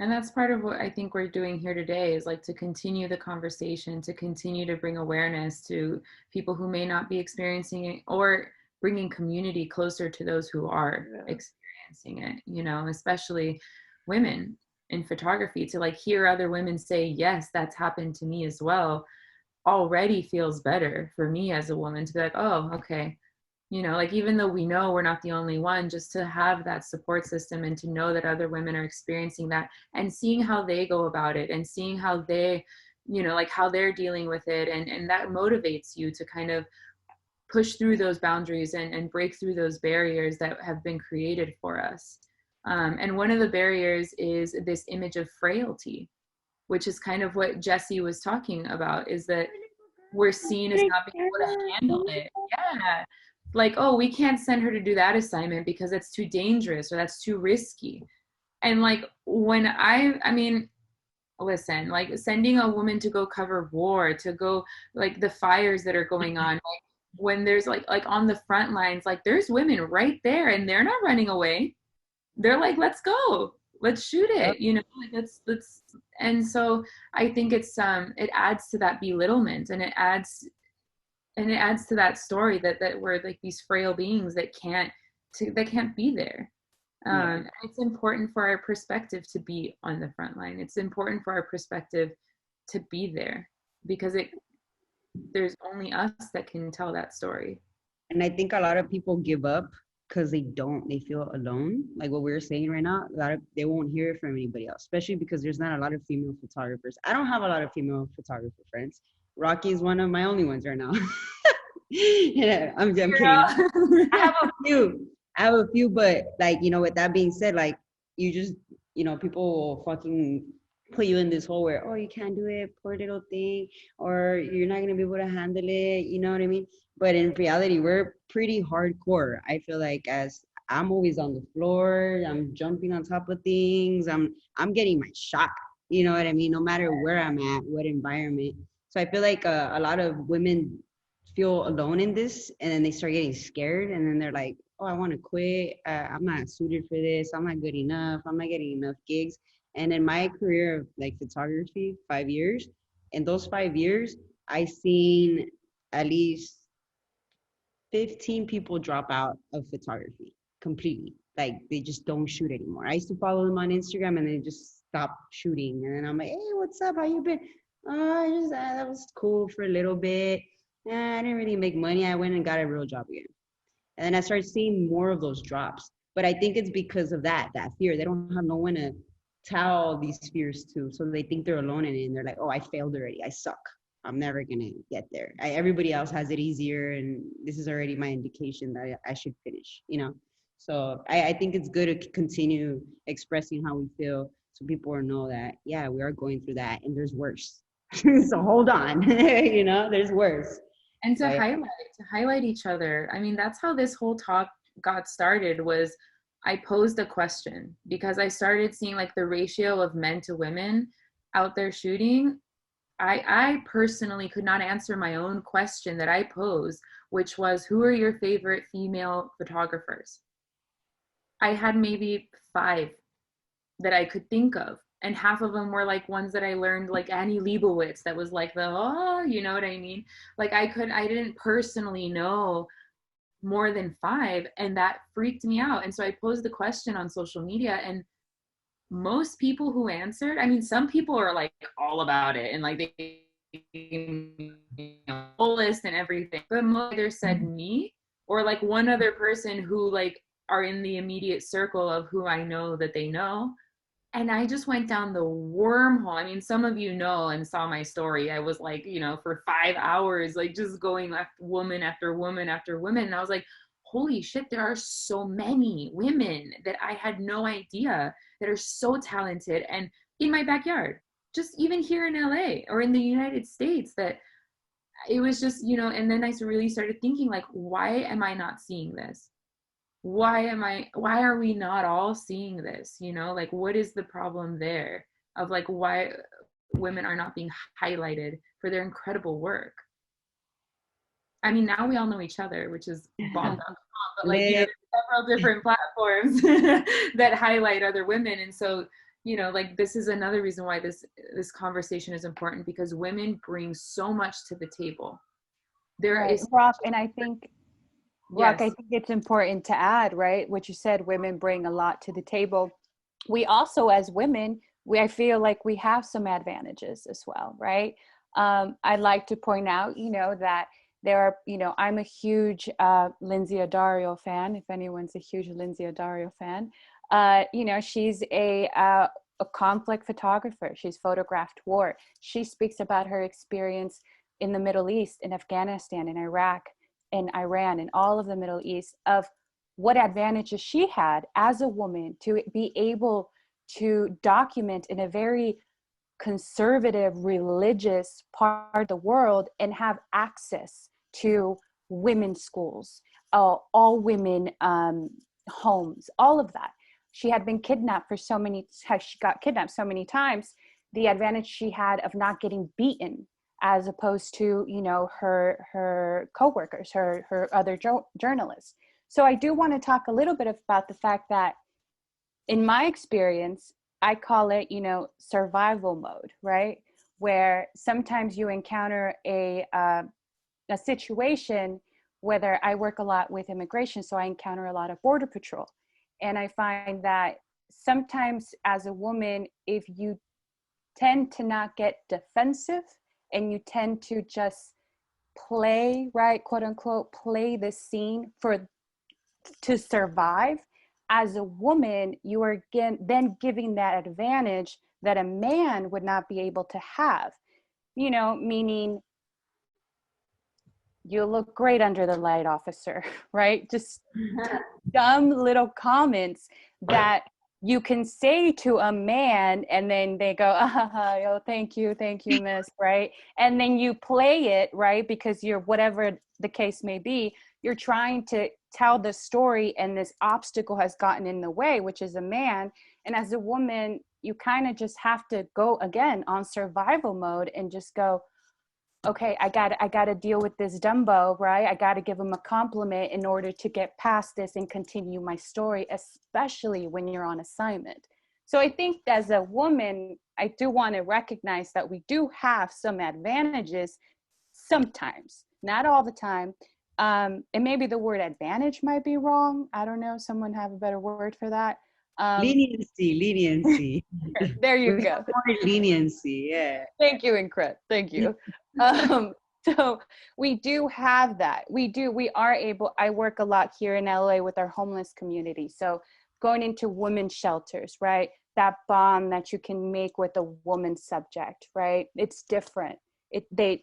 And that's part of what I think we're doing here today, is like to continue the conversation, to continue to bring awareness to people who may not be experiencing it, or bringing community closer to those who are experiencing it, especially women in photography. To like hear other women say, yes, that's happened to me as well, already feels better for me as a woman, to be like, oh, okay. Like even though we know we're not the only one, just to have that support system and to know that other women are experiencing that, and seeing how they go about it, and seeing how they, like how they're dealing with it. And that motivates you to kind of push through those boundaries and break through those barriers that have been created for us. And one of the barriers is this image of frailty, which is kind of what Jessie was talking about, is that we're seen as not being able to handle it. Yeah. Like, oh, we can't send her to do that assignment because it's too dangerous or that's too risky. And like when I mean, listen, like sending a woman to go cover war, to go like the fires that are going on, like when there's like on the front lines, like there's women right there and they're not running away. They're like, let's go, let's shoot it, you know, like let's. And so I think it's it adds to that belittlement, and it adds to that story that we're like these frail beings that can't be there. It's important for our perspective to be on the front line. It's important for our perspective to be there, because there's only us that can tell that story. And I think a lot of people give up because they feel alone. Like what we were saying right now, they won't hear it from anybody else, especially because there's not a lot of female photographers. I don't have a lot of female photographer friends. Rocky is one of my only ones right now. Yeah, I'm kidding. I have a few, but like, you know, with that being said, like you just, you know, people will fucking put you in this hole where, oh, you can't do it, poor little thing, or you're not gonna be able to handle it, you know what I mean? But in reality, we're pretty hardcore. I feel like, as I'm always on the floor, I'm jumping on top of things, I'm getting my shot, you know what I mean? No matter where I'm at, what environment. So I feel like a lot of women feel alone in this, and then they start getting scared, and then they're like, oh, I want to quit, I'm not suited for this, I'm not good enough, I'm not getting enough gigs. And in my career of like photography, 5 years, in those 5 years, I seen at least 15 people drop out of photography completely. Like they just don't shoot anymore. I used to follow them on Instagram and they just stopped shooting. And then I'm like, hey, what's up? How you been? Oh, I just, that was cool for a little bit. I didn't really make money. I went and got a real job again. And then I started seeing more of those drops. But I think it's because of that fear. They don't have no one to tell these fears to. So they think they're alone in it. And they're like, oh, I failed already. I suck. I'm never going to get there. Everybody else has it easier. And this is already my indication that I should finish, you know? So I think it's good to continue expressing how we feel, so people will know that, yeah, we are going through that and there's worse. So hold on, you know, there's worse. And to highlight each other. I mean, that's how this whole talk got started. Was I posed a question because I started seeing like the ratio of men to women out there shooting. I personally could not answer my own question that I posed, which was, who are your favorite female photographers? I had maybe 5 that I could think of. And half of them were like ones that I learned, like Annie Leibovitz, that was like you know what I mean? Like I didn't personally know more than 5, and that freaked me out. And so I posed the question on social media, and most people who answered, I mean, some people are like all about it and like they whole list and everything, but most either said me or like one other person who like are in the immediate circle of who I know that they know. And I just went down the wormhole. I mean, some of you know and saw my story. I was like, you know, for 5 hours, like just going after woman after woman after woman. And I was like, holy shit, there are so many women that I had no idea that are so talented and in my backyard, just even here in LA or in the United States, that it was just, you know. And then I really started thinking, like, why am I not seeing this? Why are we not all seeing this? You know, like, what is the problem there of like why women are not being highlighted for their incredible work? I mean, now we all know each other, which is bomb.com, but like, you know, several different platforms that highlight other women. And so, you know, like, this is another reason why this conversation is important, because women bring so much to the table. There is Rock, and I think Rock, I think it's important to add, right, what you said, women bring a lot to the table. We also, as women, I feel like we have some advantages as well, right? I'd like to point out, you know, that there are, you know, I'm a huge Lindsay Addario fan, if anyone's a huge Lindsay Addario fan. You know, she's a conflict photographer. She's photographed war. She speaks about her experience in the Middle East, in Afghanistan, in Iraq, in Iran, and all of the Middle East, of what advantages she had as a woman to be able to document in a very conservative, religious part of the world and have access to women's schools, all women homes, all of that. She had been kidnapped she got kidnapped so many times the advantage she had of not getting beaten, as opposed to, you know, her coworkers, her other journalists. So I do want to talk a little bit about the fact that in my experience, I call it, you know, survival mode, right? Where sometimes you encounter a situation, whether I work a lot with immigration, so I encounter a lot of border patrol. And I find that sometimes as a woman, if you tend to not get defensive and you tend to just play, right, quote unquote, play the scene to survive, as a woman, you are then giving that advantage that a man would not be able to have, you know, meaning you look great under the light, officer, right? Just dumb little comments that you can say to a man, and then they go, oh, thank you, miss, right? And then you play it, right? Because you're, whatever the case may be, you're trying to tell the story, and this obstacle has gotten in the way, which is a man. And as a woman, you kind of just have to go again on survival mode and just go, okay, I got to deal with this Dumbo, right? I got to give him a compliment in order to get past this and continue my story, especially when you're on assignment. So I think as a woman, I do want to recognize that we do have some advantages sometimes, not all the time. And maybe the word advantage might be wrong. I don't know. Someone have a better word for that. Leniency. There you go. More leniency, yeah. Thank you, Incred. Thank you. So we do have that. We are able, I work a lot here in LA with our homeless community. So going into women's shelters, right? That bond that you can make with a woman subject, right? It's different. They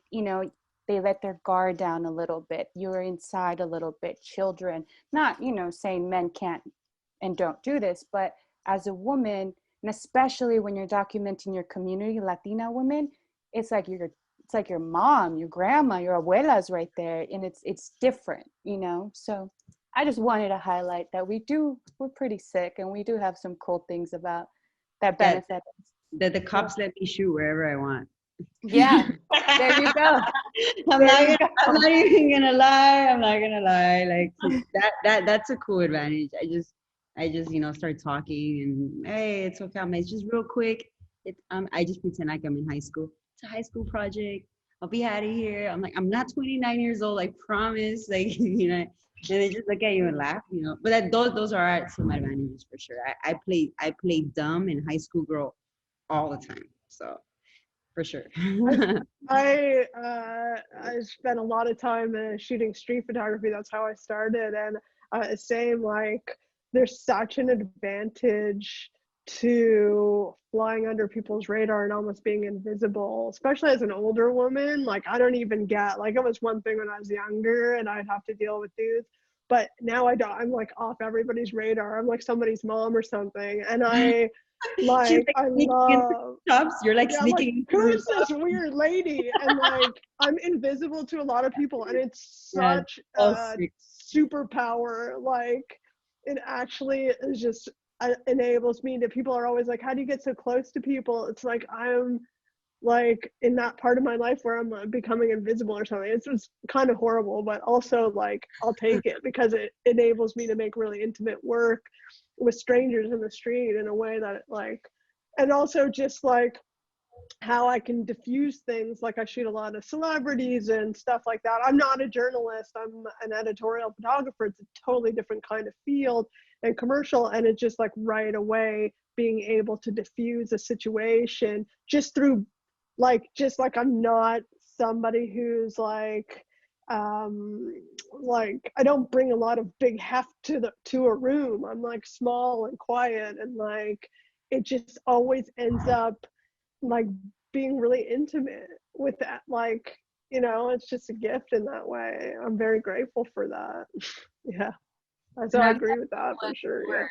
let their guard down a little bit. You're inside a little bit. Children, not, you know, saying men can't and don't do this, but as a woman, and especially when you're documenting your community, Latina women, it's like your mom, your grandma, your abuela's right there, and it's different, you know. So I just wanted to highlight that we're pretty sick, and we do have some cool things about that benefit. That the cops let me shoot wherever I want. Yeah, there you go. I'm not even gonna lie. Like that's a cool advantage. I just, you know, start talking and, hey, it's okay. It's just real quick. I just pretend like I'm in high school. It's a high school project. I'll be out of here. I'm like, I'm not 29 years old. I promise. Like, you know, and they just look at you and laugh, you know. But those are some advantages for sure. I played dumb and high school girl all the time. So for sure. I spent a lot of time shooting street photography. That's how I started. And same, like, there's such an advantage to flying under people's radar and almost being invisible, especially as an older woman. Like, I don't even get, like, it was one thing when I was younger and I'd have to deal with dudes, but now I don't. I'm like off everybody's radar. I'm like somebody's mom or something, and I like I love shops. You're like sneaking. Like, who's this weird lady? And like, I'm invisible to a lot of people, and it's such a superpower. Like, it actually is just enables me to. People are always like, how do you get so close to people? It's like, I'm like in that part of my life where I'm becoming invisible or something. It's just kind of horrible, but also like, I'll take it because it enables me to make really intimate work with strangers in the street in a way that like, and also just like how I can diffuse things. Like, I shoot a lot of celebrities and stuff like that. I'm not a journalist. I'm an editorial photographer. It's a totally different kind of field and commercial. And it's just like right away being able to diffuse a situation just through like I'm not somebody who's like I don't bring a lot of big heft to a room. I'm like small and quiet, and like it just always ends up like being really intimate with that. Like, you know, it's just a gift in that way. I'm very grateful for that. Yeah. So I agree with that for sure. Yeah.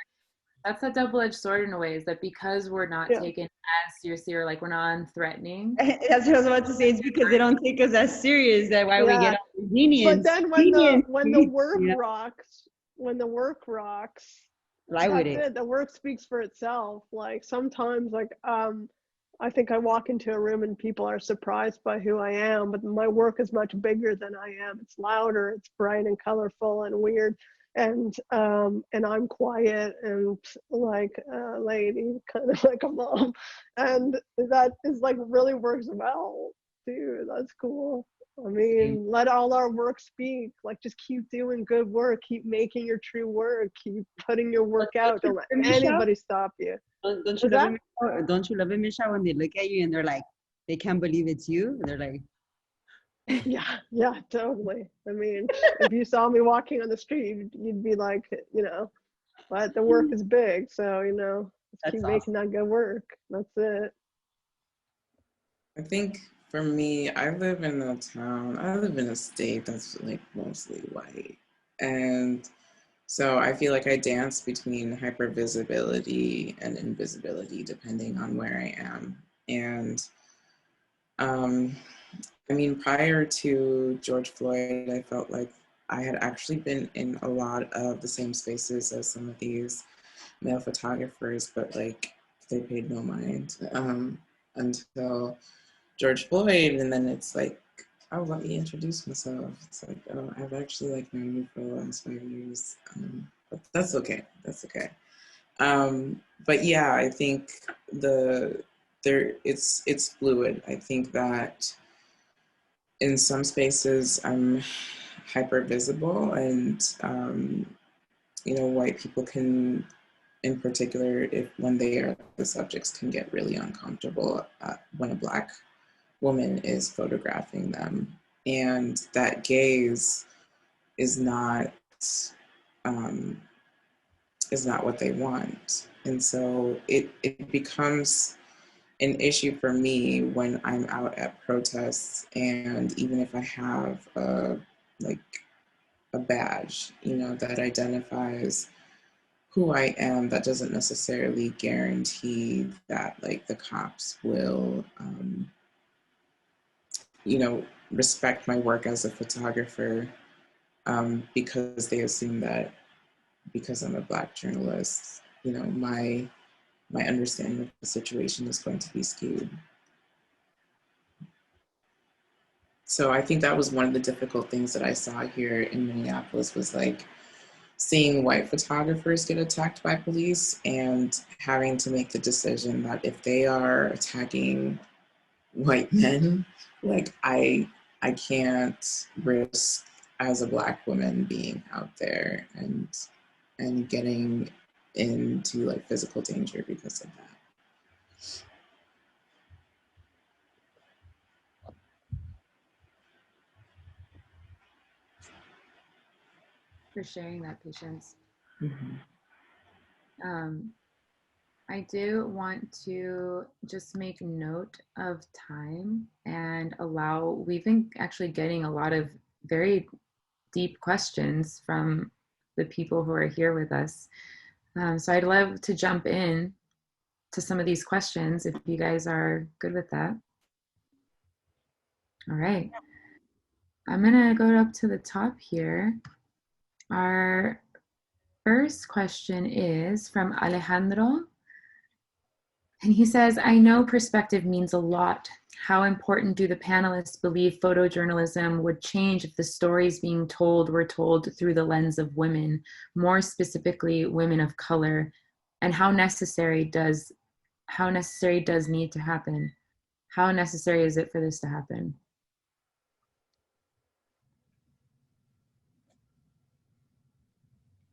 That's a double-edged sword in a way, is that because we're not taken as seriously, or like we're non-threatening. That's what I was about to say. It's because they don't take us as serious. That's why we get all lenient. But then when the work rocks, lie with it. The work speaks for itself. Like sometimes, like I think I walk into a room and people are surprised by who I am, but my work is much bigger than I am. It's louder, it's bright and colorful and weird. And I'm quiet and like a lady, kind of like a mom. And that is like really works well, dude. That's cool. I mean, let all our work speak. Like, just keep doing good work. Keep making your true work. Keep putting your work out. Don't let anybody stop you. Don't you love it? Don't you love it, Michelle, when they look at you and they're like, they can't believe it's you? They're like, yeah, totally. I mean, if you saw me walking on the street, you'd be like, but the work is big, so let's keep making that good work. That's it. I think for me, I live in a state that's like mostly white. And so I feel like I dance between hypervisibility and invisibility depending on where I am. And I mean, prior to George Floyd, I felt like I had actually been in a lot of the same spaces as some of these male photographers, but like they paid no mind until George Floyd. And then it's like, oh, let me introduce myself. It's like, oh, I've actually like known you for the last 5 years. But that's okay. That's okay. But yeah, I think it's fluid. I think that in some spaces I'm hyper visible, and white people can, in particular, when they are the subjects, can get really uncomfortable when a Black woman is photographing them, and that gaze is not what they want. And so it becomes an issue for me when I'm out at protests, and even if I have a badge, that identifies who I am, that doesn't necessarily guarantee that like the cops will, respect my work as a photographer, because they assume that because I'm a Black journalist, my understanding of the situation is going to be skewed. So I think that was one of the difficult things that I saw here in Minneapolis, was like seeing white photographers get attacked by police and having to make the decision that if they are attacking white men, like I can't risk as a Black woman being out there and getting into like physical danger because of that. For sharing that, Patience. Mm-hmm. I do want to just make note of time and we've been actually getting a lot of very deep questions from the people who are here with us. So I'd love to jump in to some of these questions if you guys are good with that. All right. I'm gonna go up to the top here. Our first question is from Alejandro. And he says, I know perspective means a lot. How important do the panelists believe photojournalism would change if the stories being told were told through the lens of women, more specifically women of color? And how necessary does need to happen? How necessary is it for this to happen?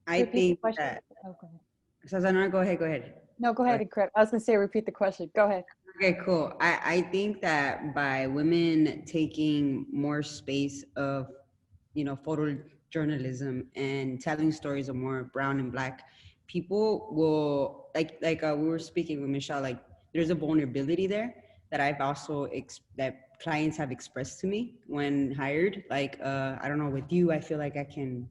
I think that. Oh, go ahead. Sazana, go ahead. No, go ahead, Crip. I was going to say, repeat the question. Go ahead. Okay, cool. I think that by women taking more space of, photojournalism and telling stories of more brown and Black people will, like we were speaking with Michelle, like there's a vulnerability there that I've also, that clients have expressed to me when hired. Like, I don't know, with you, I feel like I can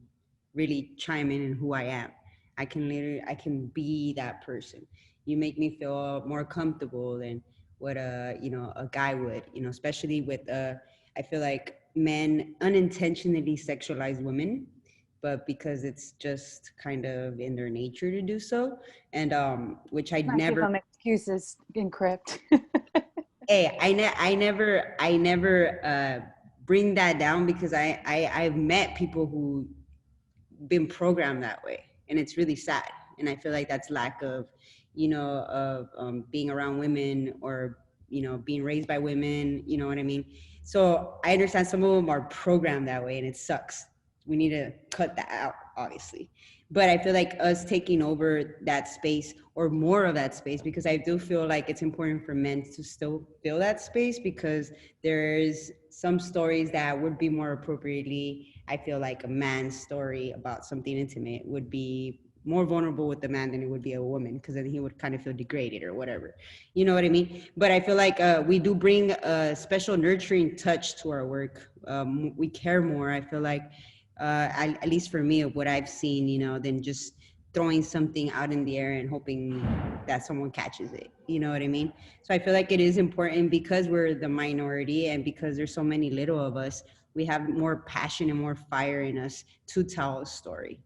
really chime in who I am. I can be that person. You make me feel more comfortable than what a guy would, especially with I feel like men unintentionally sexualize women, but because it's just kind of in their nature to do so, and which I Not never. give them excuses, Encrypt. Hey, I never bring that down because I've met people who been programmed that way, and it's really sad. And I feel like that's lack of, of being around women, or being raised by women. You know what I mean? So I understand some of them are programmed that way, and it sucks. We need to cut that out, obviously. But I feel like us taking over that space, or more of that space, because I do feel like it's important for men to still fill that space, because there's some stories that would be more appropriately, I feel like a man's story about something intimate would be more vulnerable with the man than it would be a woman, because then he would kind of feel degraded or whatever. You know what I mean? But I feel like we do bring a special nurturing touch to our work. We care more, I feel like, at least for me, of what I've seen, than just throwing something out in the air and hoping that someone catches it. You know what I mean? So I feel like it is important, because we're the minority and because there's so many little of us, we have more passion and more fire in us to tell a story.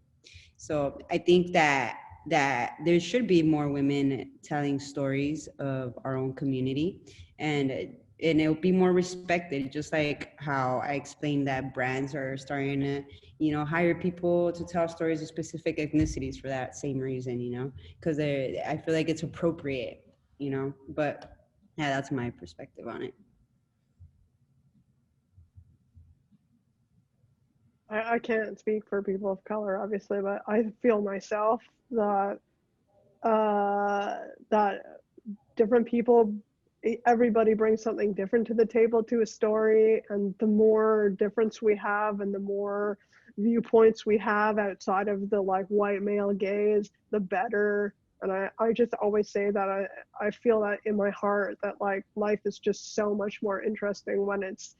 So I think that there should be more women telling stories of our own community, and it'll be more respected, just like how I explained that brands are starting to, hire people to tell stories of specific ethnicities for that same reason, because I feel like it's appropriate, but yeah, that's my perspective on it. I can't speak for people of color, obviously, but I feel myself that that different people, everybody brings something different to the table, to a story, and the more difference we have and the more viewpoints we have outside of the like white male gaze, the better. And I just always say that I feel that in my heart, that like life is just so much more interesting when it's,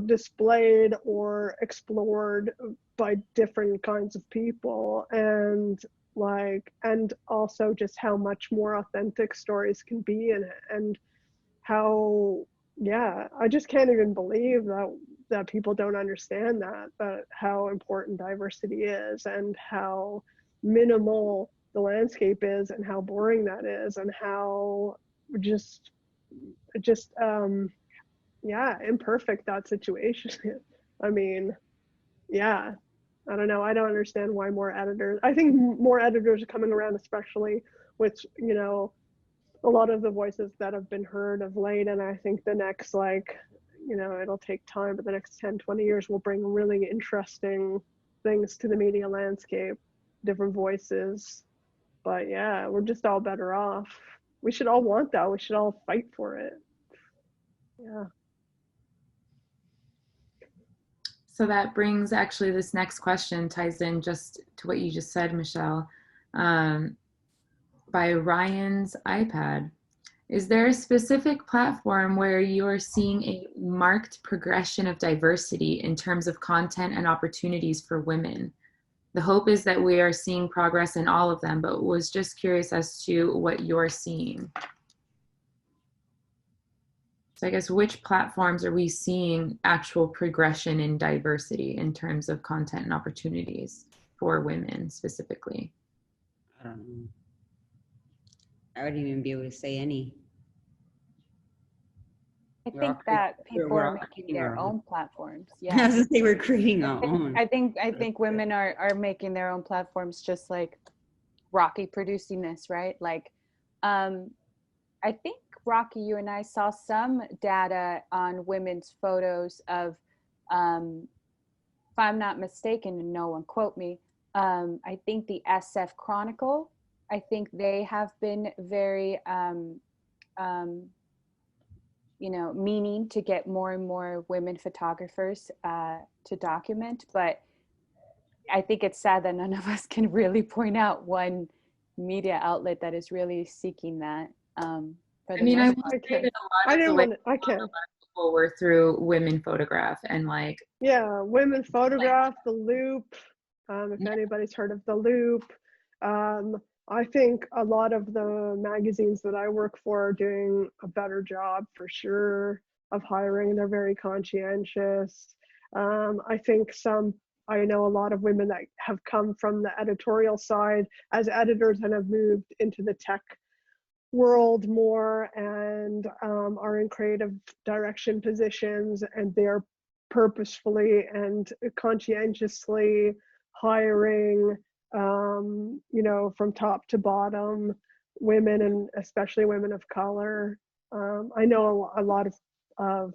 displayed or explored by different kinds of people. And also just how much more authentic stories can be, and how, yeah, I just can't even believe that people don't understand that how important diversity is, and how minimal the landscape is, and how boring that is, and how just yeah, imperfect that situation is. I mean, yeah, I don't know. I don't understand why more editors. I think more editors are coming around, especially with, a lot of the voices that have been heard of late. And I think the next, like, it'll take time, but the next 10, 20 years will bring really interesting things to the media landscape, different voices. But yeah, we're just all better off. We should all want that. We should all fight for it. Yeah. So that brings actually this next question ties in just to what you just said, Michelle, by Ryan's iPad. Is there a specific platform where you're seeing a marked progression of diversity in terms of content and opportunities for women? The hope is that we are seeing progress in all of them, but was just curious as to what you're seeing. So I guess which platforms are we seeing actual progression in diversity in terms of content and opportunities for women specifically? I don't know. I wouldn't even be able to say any. I think that people are making their own platforms. Yeah. I was gonna say we're creating our own. I think women are making their own platforms, just like Rocky producing this, right? Like, I think Rocky, you and I saw some data on women's photos of, if I'm not mistaken, and no one quote me, I think the SF Chronicle, I think they have been very, meaning to get more and more women photographers to document. But I think it's sad that none of us can really point out one media outlet that is really seeking that. For the I most will part. say that a lot of people were through Women Photograph and like. Yeah, Women Photograph, The Loop. If anybody's heard of The Loop. I think a lot of the magazines that I work for are doing a better job for sure of hiring. They're very conscientious. I know a lot of women that have come from the editorial side as editors and have moved into the tech world more and are in creative direction positions, and they're purposefully and conscientiously hiring, from top to bottom, women, and especially women of color. I know a lot of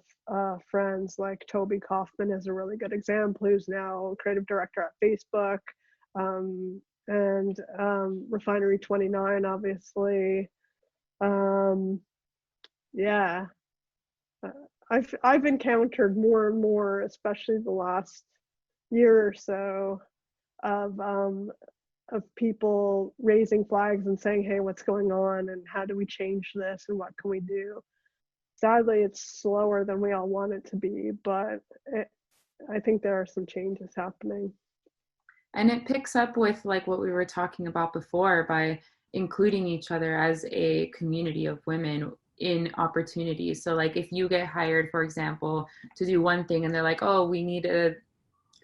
friends, like Toby Kaufman is a really good example, who's now creative director at Facebook, and Refinery 29, obviously. Yeah, I've encountered more and more, especially the last year or so, of people raising flags and saying, hey, what's going on, and how do we change this, and what can we do? Sadly, it's slower than we all want it to be, but I think there are some changes happening. And it picks up with like what we were talking about before, by including each other as a community of women in opportunities. So like if you get hired, for example, to do one thing, and they're like, oh, we need a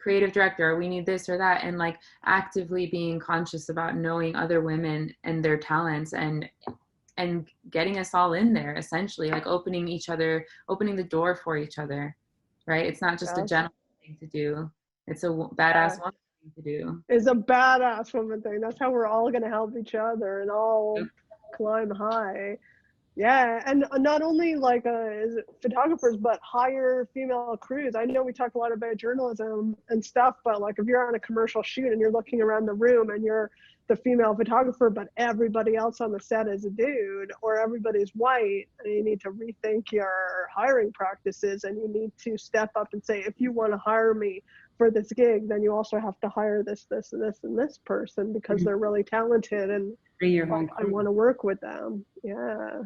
creative director, or we need this or that, and like actively being conscious about knowing other women and their talents, and getting us all in there, essentially, like opening the door for each other, right? It's not just a gentleman thing to do, it's a badass woman thing to do. It's a badass woman thing. That's how we're all going to help each other and all climb high. Yeah, and not only like photographers, but hire female crews. I know we talk a lot about journalism and stuff, but like if you're on a commercial shoot and you're looking around the room and you're the female photographer, but everybody else on the set is a dude, or everybody's white, and you need to rethink your hiring practices, and you need to step up and say, if you want to hire me for this gig, then you also have to hire this, this, and this, and this person, because they're really talented, and I want to work with them. Yeah.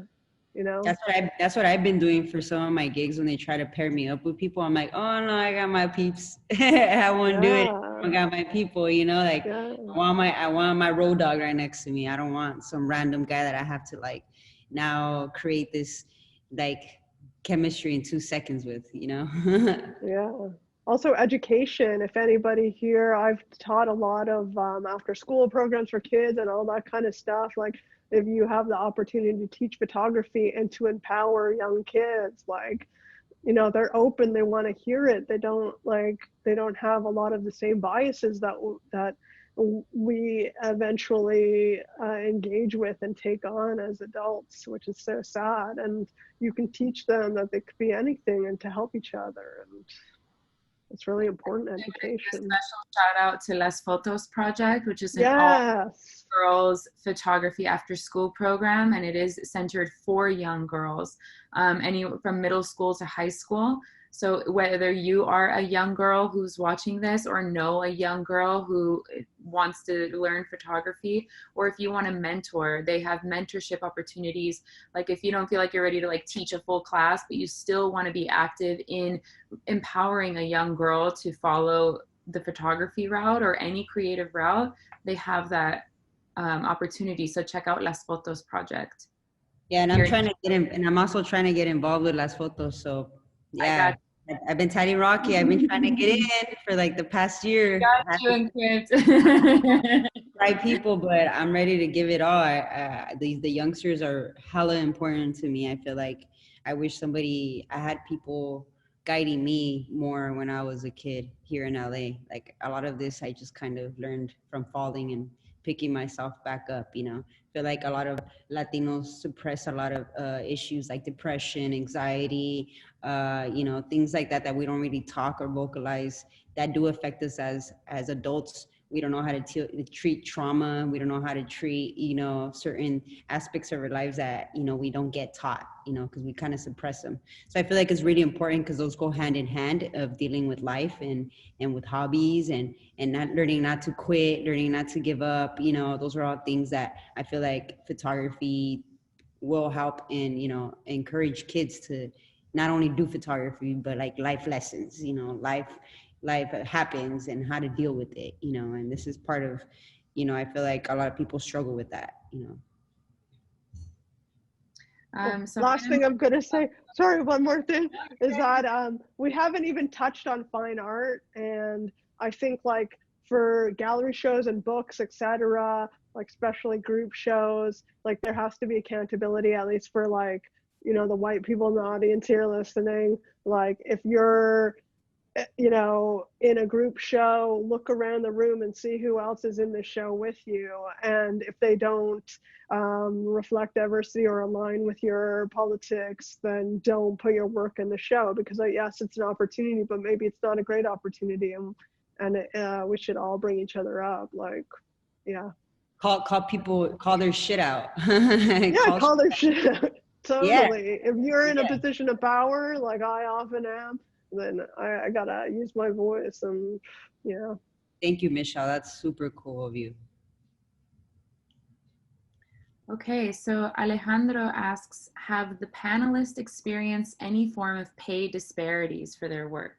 That's what I've been doing for some of my gigs. When they try to pair me up with people, I'm like, oh no, I got my peeps. I won't do it. I got my people, I want my road dog right next to me. I don't want some random guy that I have to like now create this like chemistry in 2 seconds with, Yeah. Also education. If anybody here, I've taught a lot of after school programs for kids and all that kind of stuff. Like, if you have the opportunity to teach photography and to empower young kids, like, they're open, they want to hear it. They don't have a lot of the same biases that we eventually engage with and take on as adults, which is so sad. And you can teach them that they could be anything and to help each other. And it's really important education. A special shout out to Las Fotos Project, which is an all girls photography after school program, and it is centered for young girls, from middle school to high school. So whether you are a young girl who's watching this, or know a young girl who wants to learn photography, or if you want to mentor, they have mentorship opportunities. Like if you don't feel like you're ready to like teach a full class, but you still want to be active in empowering a young girl to follow the photography route or any creative route, they have that opportunity. So check out Las Fotos Project. Yeah, and I'm also trying to get involved with Las Fotos. So yeah, I've been tidying Rocky. I've been trying to get in for like the past year. Right people, but I'm ready to give it all. The youngsters are hella important to me. I feel like I wish I had people guiding me more when I was a kid here in LA. Like a lot of this I just kind of learned from falling and picking myself back up, I feel like a lot of Latinos suppress a lot of issues like depression, anxiety, things like that we don't really talk or vocalize that do affect us as adults. We don't know how to treat trauma. We don't know how to treat, certain aspects of our lives that, we don't get taught, because we kind of suppress them. So I feel like it's really important because those go hand in hand of dealing with life and with hobbies and not learning not to quit, learning not to give up. Those are all things that I feel like photography will help and, encourage kids to not only do photography, but like life lessons, life happens and how to deal with it, and this is part of, I feel like a lot of people struggle with that, Last thing I'm going to say, sorry, one more thing, is that we haven't even touched on fine art. And I think like for gallery shows and books, etc., like especially group shows, like there has to be accountability, at least for like, you know, the white people in the audience here listening. Like if you're, you know, in a group show, look around the room and see who else is in the show with you. And if they don't reflect diversity or align with your politics, then don't put your work in the show, because yes, it's an opportunity, but maybe it's not a great opportunity. And we should all bring each other up. Like, yeah. Call their shit out. Yeah, call their shit out. Totally. Yeah. If you're in a position of power, like I often am, then I gotta use my voice. And yeah. Thank you, Michelle. That's super cool of you. Okay, so Alejandro asks, have the panelists experienced any form of pay disparities for their work?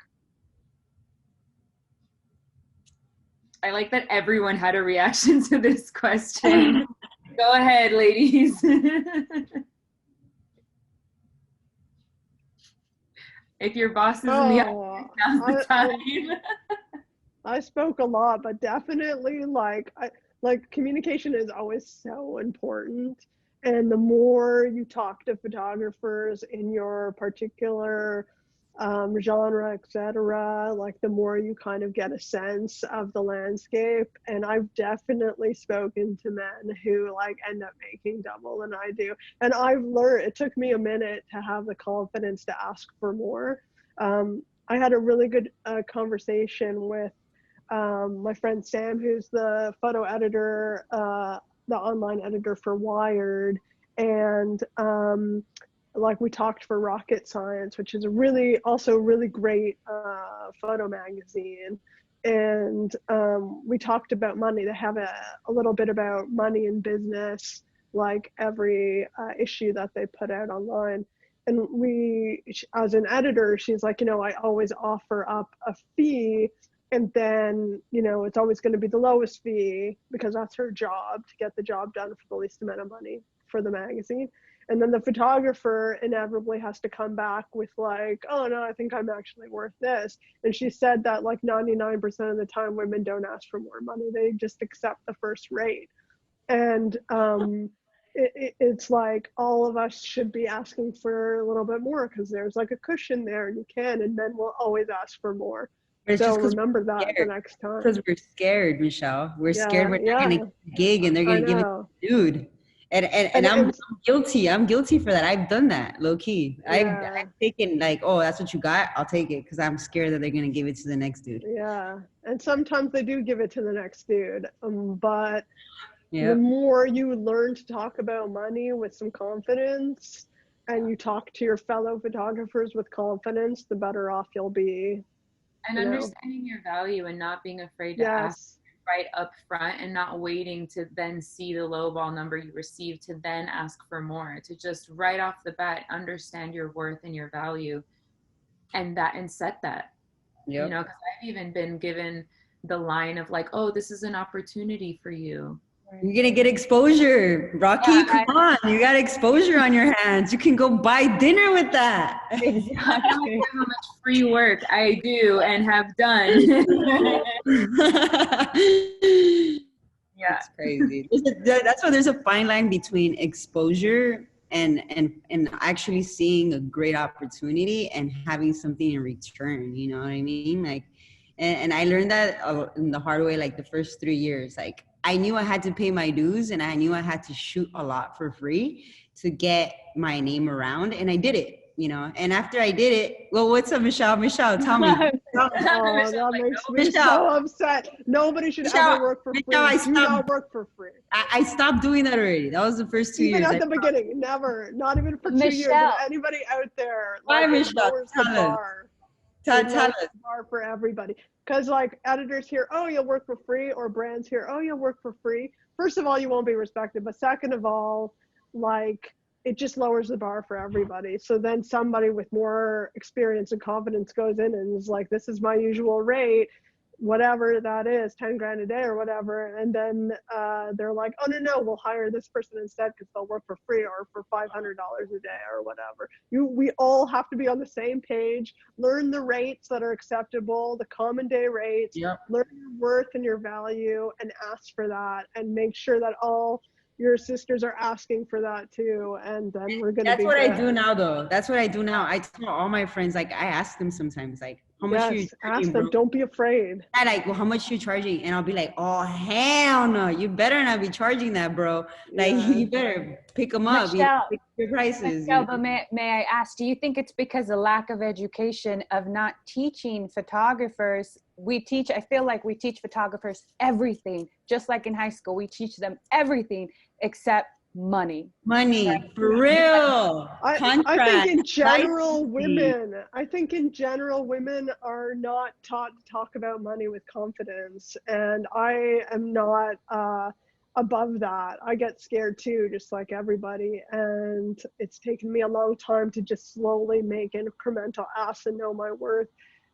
I like that everyone had a reaction to this question. Go ahead, ladies. If your boss is in the office, now's the time. I spoke a lot, but definitely like communication is always so important. And the more you talk to photographers in your particular genre, etc., like the more you kind of get a sense of the landscape. And I've definitely spoken to men who like end up making double than I do. And I've learned, it took me a minute to have the confidence to ask for more. I had a really good conversation with my friend Sam, who's the photo editor, the online editor for Wired. And like we talked for Rocket Science, which is also really great photo magazine. And we talked about money. They have a little bit about money and business, like every issue that they put out online. And as an editor, she's like, you know, I always offer up a fee, and then, you know, it's always going to be the lowest fee because that's her job, to get the job done for the least amount of money for the magazine. And then the photographer inevitably has to come back with like, oh no, I think I'm actually worth this. And she said that like 99% of the time women don't ask for more money. They just accept the first rate. And it's like all of us should be asking for a little bit more, because there's like a cushion there, and you can, and men will always ask for more. So remember that the next time. Because we're scared, Michelle. We're scared we're not going to get a gig and they're going to give it to the dude. And I'm guilty. I'm guilty for that. I've done that, low key. Yeah. I've taken like, oh, that's what you got? I'll take it, because I'm scared that they're going to give it to the next dude. Yeah. And sometimes they do give it to the next dude. But the more you learn to talk about money with some confidence, and you talk to your fellow photographers with confidence, the better off you'll be. And understanding your value and not being afraid to ask right up front, and not waiting to then see the lowball number you receive to then ask for more, to just right off the bat understand your worth and your value, and set that. You know, because I've even been given the line of like, oh, this is an opportunity for you. You're gonna get exposure, Rocky. Come on, you got exposure on your hands. You can go buy dinner with that. Exactly. How much free work I do and have done. Yeah, it's crazy. That's why there's a fine line between exposure and actually seeing a great opportunity and having something in return. You know what I mean? Like, and I learned that in the hard way. Like the first 3 years, like, I knew I had to pay my dues, and I knew I had to shoot a lot for free to get my name around, and I did it, you know. And after I did it, well, what's up, Michelle? Michelle, tell me. That makes me so upset. Nobody should ever work for free. Do not work for free. I stopped doing that already. That was the first 2 years. Even at the beginning, never. Not even for 2 years. If anybody out there, why, Michelle? Tell us. Bar for everybody. Because like editors hear, oh, you'll work for free, or brands hear, oh, you'll work for free. First of all, you won't be respected, but second of all, like, it just lowers the bar for everybody. So then somebody with more experience and confidence goes in and is like, this is my usual rate. whatever that is, 10 grand a day or whatever. And then they're like, oh, no, we'll hire this person instead because they'll work for free or for $500 a day or whatever. We all have to be on the same page, learn the rates that are acceptable, the common day rates, learn your worth and your value and ask for that, and make sure that all your sisters are asking for that too. And then we're going to be That's what good. I do now, though. That's what I do now. I tell all my friends, like, I ask them sometimes, like, how much are you charging, ask them, bro? don't be afraid. I like, well, how much you charging? And I'll be like, oh, hell no, you better not be charging that, bro. Like, you better pick them up. Michelle, Pick your prices. Michelle, but may I ask, do you think it's because of lack of education of not teaching photographers? I feel like we teach photographers everything, just like in high school, we teach them everything except money. Money, for real. I think in general, women are not taught to talk about money with confidence. And I am not above that. I get scared too, just like everybody. And it's taken me a long time to just slowly make incremental asks and know my worth.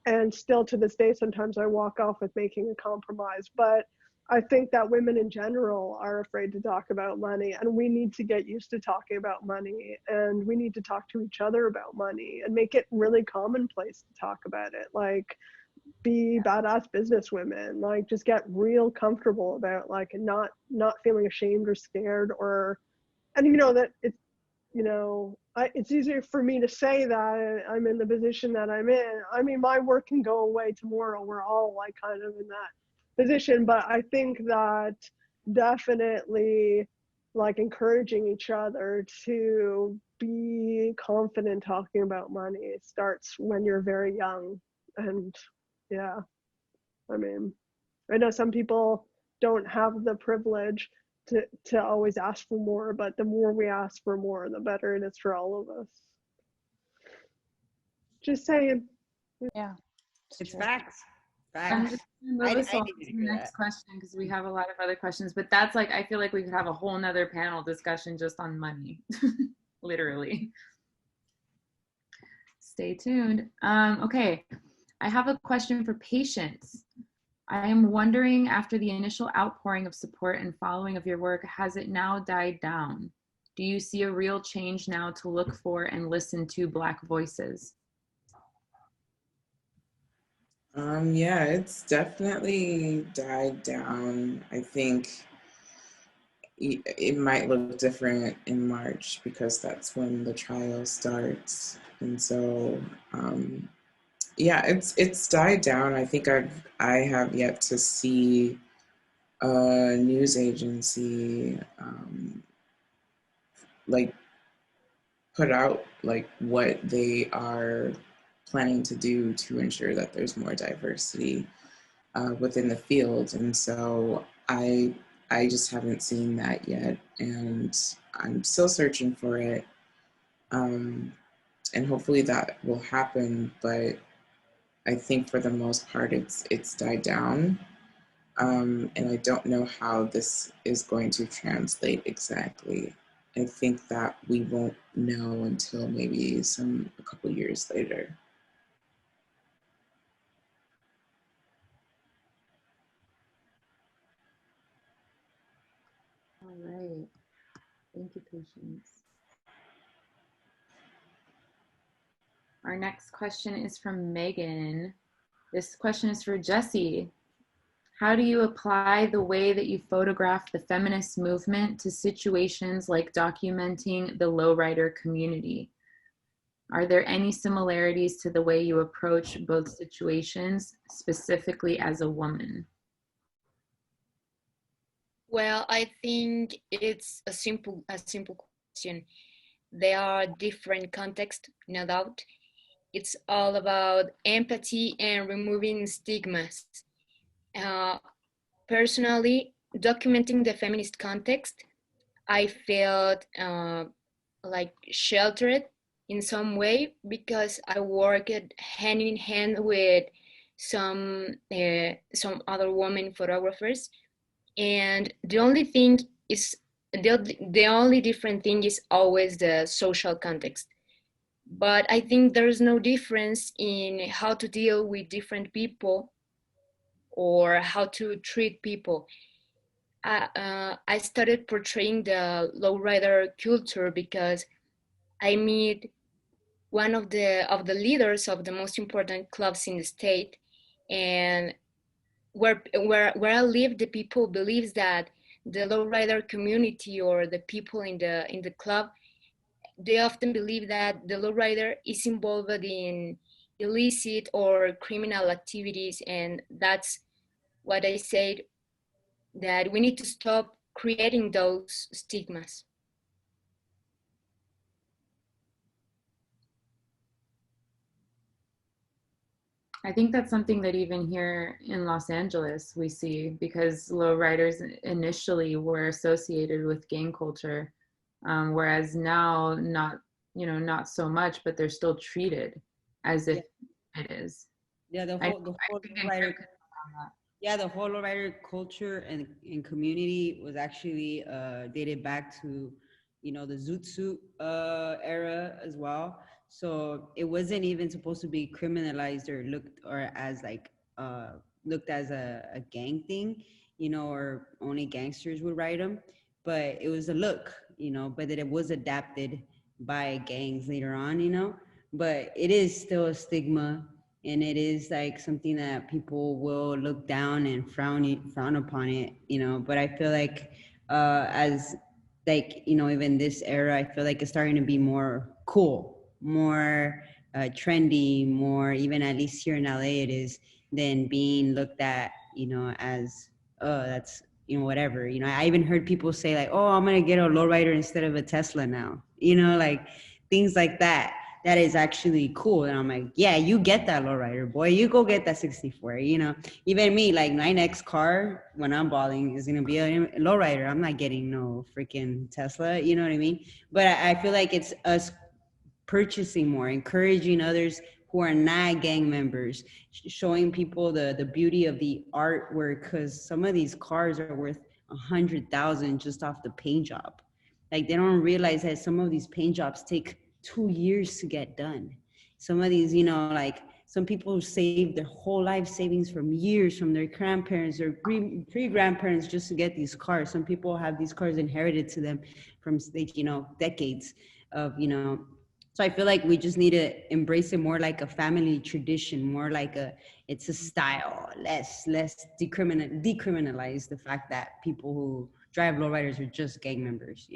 And still to this day, sometimes I walk off with making a compromise. But I think that women in general are afraid to talk about money, and we need to get used to talking about money, and we need to talk to each other about money and make it really commonplace to talk about it. Like, be badass business women, like just get real comfortable about like not feeling ashamed or scared, or, and you know that it's, you know, it's easier for me to say that I'm in the position that I'm in. I mean, my work can go away tomorrow. We're all like kind of in that position, but I think that definitely like encouraging each other to be confident talking about money starts when you're very young. And yeah, I mean, I know some people don't have the privilege to always ask for more, but the more we ask for more, the better it is for all of us. Just saying. Yeah, It's facts. I'm just gonna move us on to the next question because we have a lot of other questions, but that's like, I feel like we could have a whole nother panel discussion just on money, literally. Stay tuned. Okay, I have a question for patients. I am wondering, after the initial outpouring of support and following of your work, has it now died down? Do you see a real change now to look for and listen to Black voices? Yeah, it's definitely died down. I think it might look different in March because that's when the trial starts. And so, yeah, it's died down. I think I have yet to see a news agency like put out like what they are planning to do to ensure that there's more diversity within the field. And so I just haven't seen that yet, and I'm still searching for it. And hopefully that will happen, but I think for the most part it's died down. And I don't know how this is going to translate exactly. I think that we won't know until maybe a couple years later. All right, thank you, Patience. Our next question is from Megan. This question is for Jessie. How do you apply the way that you photograph the feminist movement to situations like documenting the lowrider community? Are there any similarities to the way you approach both situations, specifically as a woman? Well, I think it's a simple question. There are different contexts, no doubt. It's all about empathy and removing stigmas. Personally, documenting the feminist context, I felt like sheltered in some way because I worked hand in hand with some other women photographers, and the only thing is the only different thing is always the social context. But I think there's no difference in how to deal with different people or how to treat people. I started portraying the lowrider culture because I meet one of the leaders of the most important clubs in the state, and where I live, the people believes that the lowrider community or the people in the club, they often believe that the lowrider is involved in illicit or criminal activities, and that's what I said, that we need to stop creating those stigmas. I think that's something that even here in Los Angeles we see, because lowriders initially were associated with gang culture, whereas now not so much, but they're still treated as if it is. Yeah, the I whole think I writer, heard that. yeah, the whole writer culture and community was actually dated back to, the zoot suit era as well. So it wasn't even supposed to be criminalized or looked as a gang thing, or only gangsters would write them. But it was a look, but that it was adapted by gangs later on, but it is still a stigma, and it is like something that people will look down and frown upon it, but I feel like as like, even this era, I feel like it's starting to be more cool, more trendy, more, even at least here in LA it is, than being looked at, as, oh, that's, whatever. I even heard people say like, oh, I'm gonna get a lowrider instead of a Tesla now, like things like that. That is actually cool. And I'm like, yeah, you get that lowrider, boy. You go get that 64, Even me, like my next car when I'm balling is going to be a lowrider. I'm not getting no freaking Tesla, you know what I mean? But I feel like it's us purchasing more, encouraging others who are not gang members, showing people the beauty of the artwork, because some of these cars are worth 100,000 just off the paint job. Like, they don't realize that some of these paint jobs take 2 years to get done. Some of these, like some people save their whole life savings from years from their grandparents or pre-grandparents just to get these cars. Some people have these cars inherited to them from like, decades of, so I feel like we just need to embrace it more like a family tradition, more like it's a style, less decriminalize the fact that people who drive lowriders are just gang members,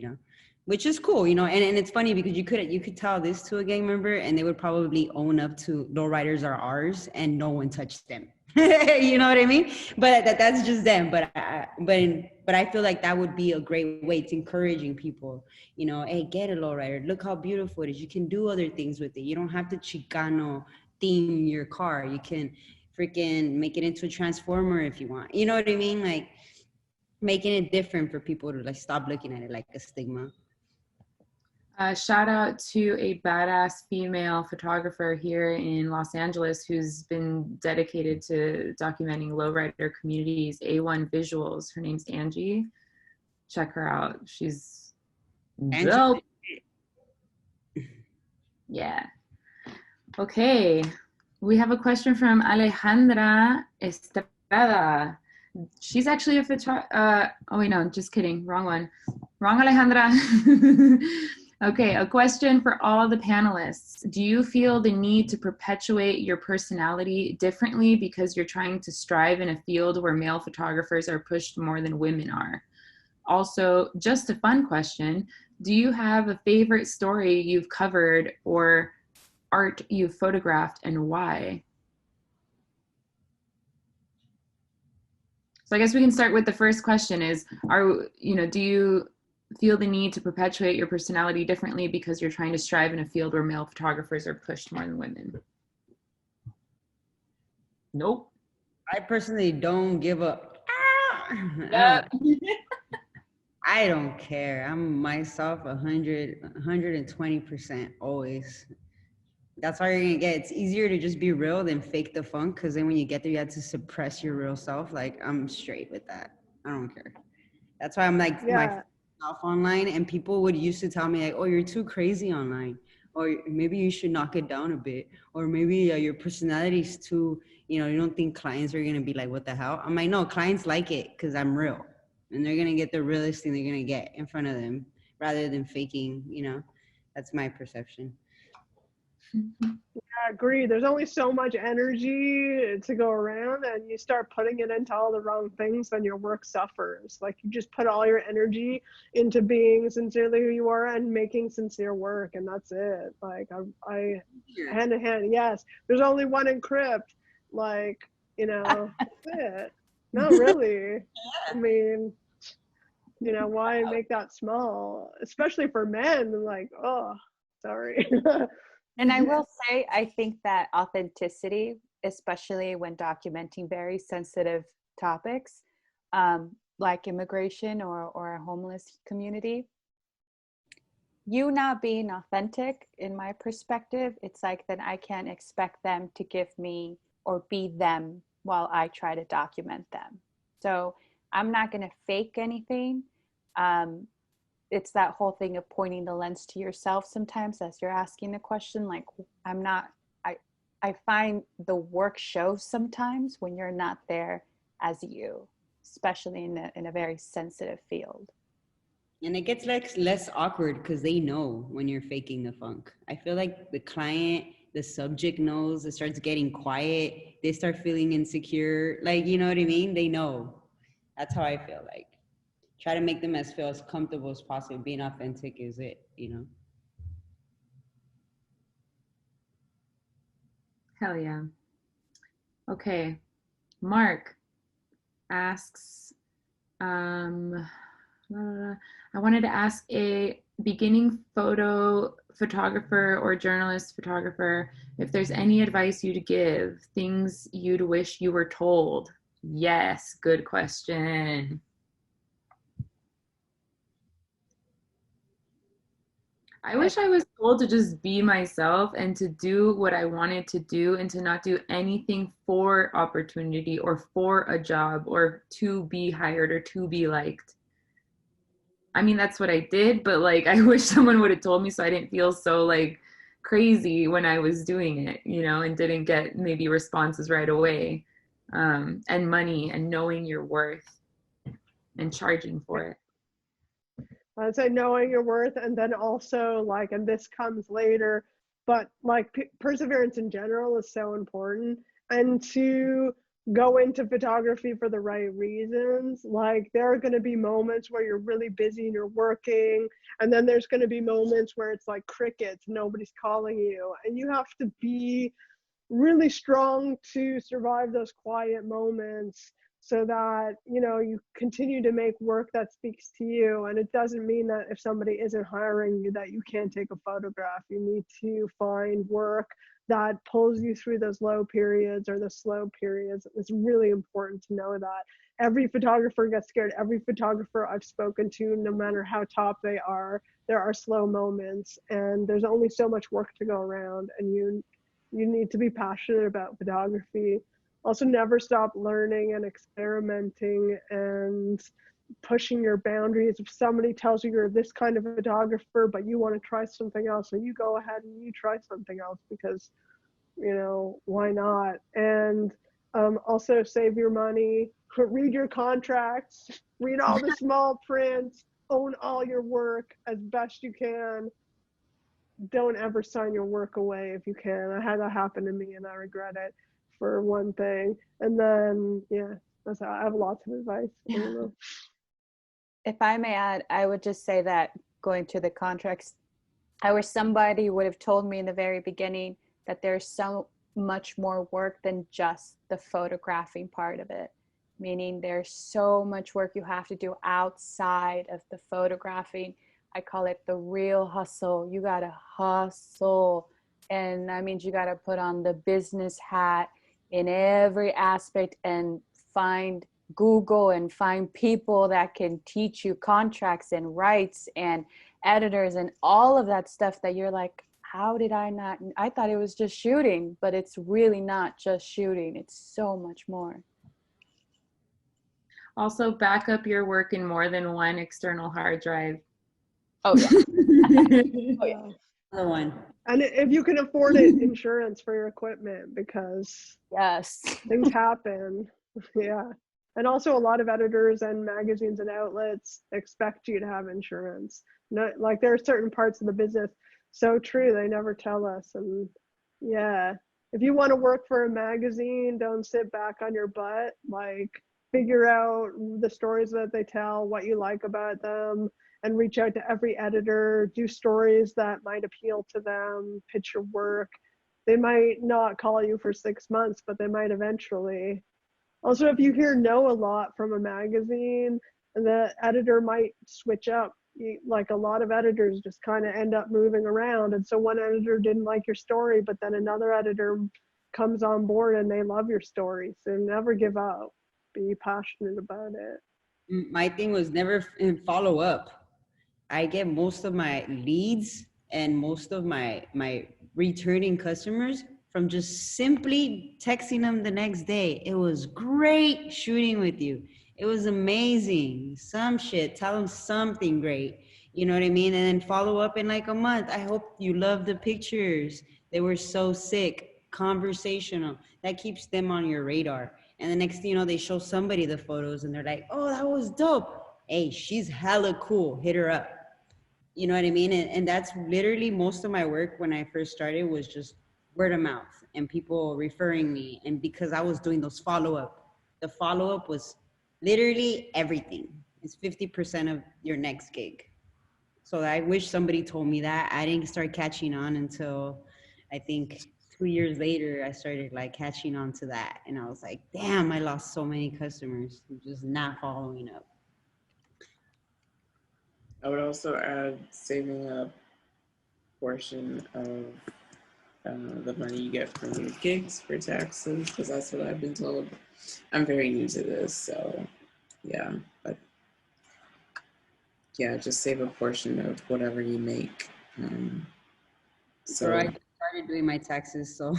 which is cool, and it's funny because you could tell this to a gang member and they would probably own up to lowriders are ours and no one touched them. You know what I mean? But that's just them. But I feel like that would be a great way to encouraging people, hey, get a lowrider. Look how beautiful it is. You can do other things with it. You don't have to Chicano theme your car. You can freaking make it into a transformer if you want. You know what I mean? Like, making it different for people to like stop looking at it like a stigma. Shout out to a badass female photographer here in Los Angeles who's been dedicated to documenting lowrider communities, A1 Visuals. Her name's Angie. Check her out. She's dope. Yeah. Okay. We have a question from Alejandra Estrada. She's actually a photographer. Oh, wait, no, just kidding. Wrong one. Wrong, Alejandra. Okay, a question for all the panelists. Do you feel the need to perpetuate your personality differently because you're trying to strive in a field where male photographers are pushed more than women are? Also, just a fun question, do you have a favorite story you've covered or art you've photographed and why? So I guess we can start with the first question is, do you feel the need to perpetuate your personality differently because you're trying to strive in a field where male photographers are pushed more than women? Nope. I personally don't give a I don't care. I'm myself 120% always. That's all you're gonna get. It's easier to just be real than fake the funk, because then when you get there, you have to suppress your real self. Like, I'm straight with that. I don't care. That's why I'm like myself online, and people would used to tell me like, oh, you're too crazy online. or maybe you should knock it down a bit, or maybe your personality is too, you don't think clients are going to be like, what the hell? I'm like, no, clients like it because I'm real, and they're going to get the realest thing they're going to get in front of them rather than faking. That's my perception. I agree. There's only so much energy to go around, and you start putting it into all the wrong things, then your work suffers. Like, you just put all your energy into being sincerely who you are and making sincere work, and that's it. Like, I hand in hand, yes. There's only one in crypt. Like, that's it. No, really. I mean, why make that small? Especially for men, like, oh, sorry. And I will say, I think that authenticity, especially when documenting very sensitive topics, like immigration or a homeless community, you not being authentic, in my perspective, it's like, then I can't expect them to give me or be them while I try to document them. So I'm not going to fake anything. It's that whole thing of pointing the lens to yourself sometimes as you're asking the question. Like, I find the work shows sometimes when you're not there as you, especially in a very sensitive field. And it gets less awkward because they know when you're faking the funk. I feel like the client, the subject knows. It starts getting quiet. They start feeling insecure. Like, you know what I mean? They know. That's how I feel like. Try to make them feel as comfortable as possible. Being authentic is it, Hell yeah. Okay. Mark asks, I wanted to ask a beginning photographer or journalist photographer if there's any advice you'd give, things you'd wish you were told. Yes, good question. I wish I was told to just be myself and to do what I wanted to do and to not do anything for opportunity or for a job or to be hired or to be liked. I mean, that's what I did, but like, I wish someone would have told me so I didn't feel so like crazy when I was doing it, and didn't get maybe responses right away. And money and knowing your worth and charging for it. I'd say knowing your worth, and then also like, and this comes later, but like perseverance in general is so important, and to go into photography for the right reasons. Like, there are going to be moments where you're really busy and you're working, and then there's going to be moments where it's like crickets, nobody's calling you, and you have to be really strong to survive those quiet moments so that you continue to make work that speaks to you. And it doesn't mean that if somebody isn't hiring you that you can't take a photograph. You need to find work that pulls you through those low periods or the slow periods. It's really important to know that. Every photographer gets scared. Every photographer I've spoken to, no matter how top they are, there are slow moments, and there's only so much work to go around, and you need to be passionate about photography. Also, never stop learning and experimenting and pushing your boundaries. If somebody tells you you're this kind of photographer, but you want to try something else, so you go ahead and you try something else, because, why not? And also save your money, read your contracts, read all the small print, own all your work as best you can. Don't ever sign your work away if you can. I had that happen to me and I regret it, for one thing. And then, yeah, that's how I have lots of advice. I don't know. If I may add, I would just say that going to the contracts, I wish somebody would have told me in the very beginning that there's so much more work than just the photographing part of it. Meaning there's so much work you have to do outside of the photographing. I call it the real hustle. You gotta hustle. And that means you gotta put on the business hat in every aspect and Google and find people that can teach you contracts and rights and editors and all of that stuff that you're like, how did I not? I thought it was just shooting, but it's really not just shooting. It's so much more. Also, back up your work in more than one external hard drive. Oh yeah. Oh yeah. Another one. And if you can afford it, insurance for your equipment, because Yes. things happen. Yeah. And also a lot of editors and magazines and outlets expect you to have insurance. Not, like there are certain parts of the business, so true, they never tell us. And yeah, if you want to work for a magazine, don't sit back on your butt. Like figure out the stories that they tell, what you like about them, and reach out to every editor, do stories that might appeal to them, pitch your work. They might not call you for 6 months, but they might eventually. Also, if you hear no a lot from a magazine, the editor might switch up. Like a lot of editors just kind of end up moving around. And so one editor didn't like your story, but then another editor comes on board and they love your story. So never give up. Be passionate about it. My thing was never follow up. I get most of my leads and most of my returning customers from just simply texting them the next day. It was great shooting with you. It was amazing. Some shit, tell them something great. You know what I mean? And then follow up in like a month. I hope you love the pictures. They were so sick, conversational. That keeps them on your radar. And the next thing you know, they show somebody the photos and they're like, oh, that was dope. Hey, she's hella cool. Hit her up. You know what I mean? And that's literally most of my work when I first started was just word of mouth and people referring me. And because I was doing those follow-up, the follow-up was literally everything. It's 50% of your next gig. So I wish somebody told me that. I didn't start catching on until I think 2 years later, I started like catching on to that. And I was like, damn, I lost so many customers just not following up. I would also add saving a portion of the money you get from your gigs for taxes, because that's what I've been told. I'm very new to this, so yeah, but yeah, just save a portion of whatever you make. So I just started doing my taxes, so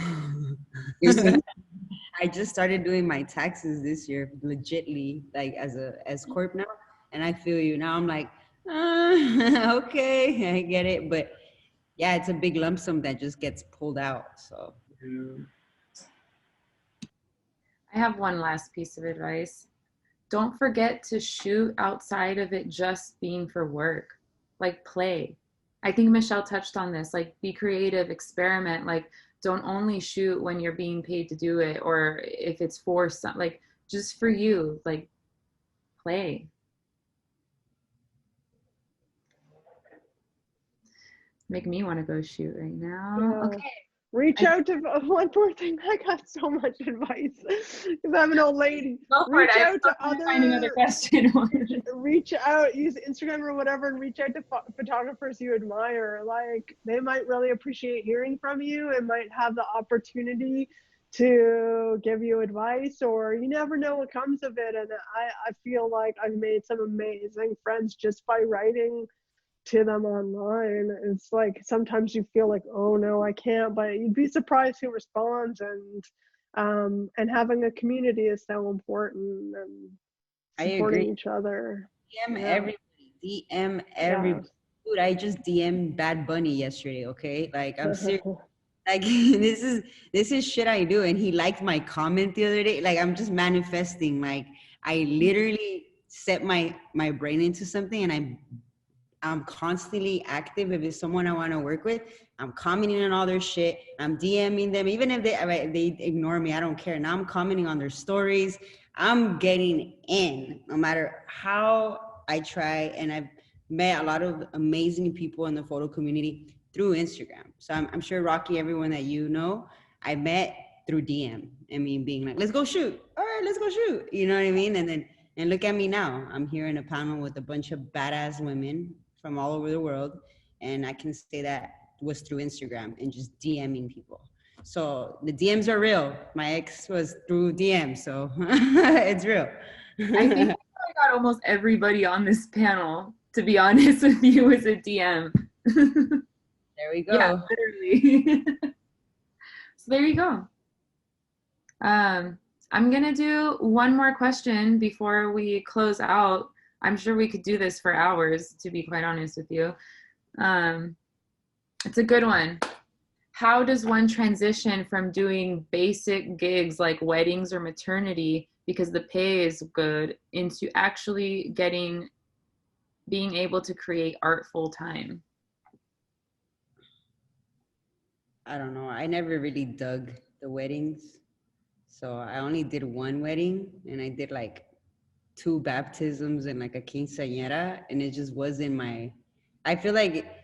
You're saying? I just started doing my taxes this year, legitly, like as corp now. And I feel you now. I'm like, okay, I get it, but yeah, it's a big lump sum that just gets pulled out. So I have one last piece of advice. Don't forget to shoot outside of it just being for work. Like play. I think Michelle touched on this. Like be creative, experiment. Like don't only shoot when you're being paid to do it, or if it's for some, like just for you. Like play. Make me want to go shoot right now. Yeah. Okay. Reach out to one more thing. I got so much advice because I'm an old lady. Reach out to other. Find another question. Reach out, use Instagram or whatever, and reach out to photographers you admire. Like they might really appreciate hearing from you and might have the opportunity to give you advice, or you never know what comes of it. And I feel like I've made some amazing friends just by writing to them online. It's like sometimes you feel like, oh no, I can't, but you'd be surprised who responds. And having a community is so important, and supporting each other. DM everybody. DM everybody. Dude, I just DM'd Bad Bunny yesterday, okay? Like I'm serious. Like this is shit I do. And he liked my comment the other day. Like I'm just manifesting. Like I literally set my brain into something, and I'm constantly active. If it's someone I want to work with, I'm commenting on all their shit. I'm DMing them, even if they ignore me, I don't care. Now I'm commenting on their stories. I'm getting in, no matter how I try. And I've met a lot of amazing people in the photo community through Instagram. So I'm sure Rocky, everyone that you know, I met through DM. I mean, being like, let's go shoot. All right, let's go shoot. You know what I mean? And look at me now. I'm here in a panel with a bunch of badass women from all over the world. And I can say that was through Instagram and just DMing people. So the DMs are real. My ex was through DM, so it's real. I think I got almost everybody on this panel, to be honest with you, was a DM. There we go. Yeah, literally. So there you go. I'm gonna do one more question before we close out. I'm sure we could do this for hours, to be quite honest with you. It's a good one. How does one transition from doing basic gigs like weddings or maternity because the pay is good into actually being able to create art full time? I don't know. I never really dug the weddings. So I only did one wedding, and I did like two baptisms and like a quinceañera, and it just wasn't my. I feel like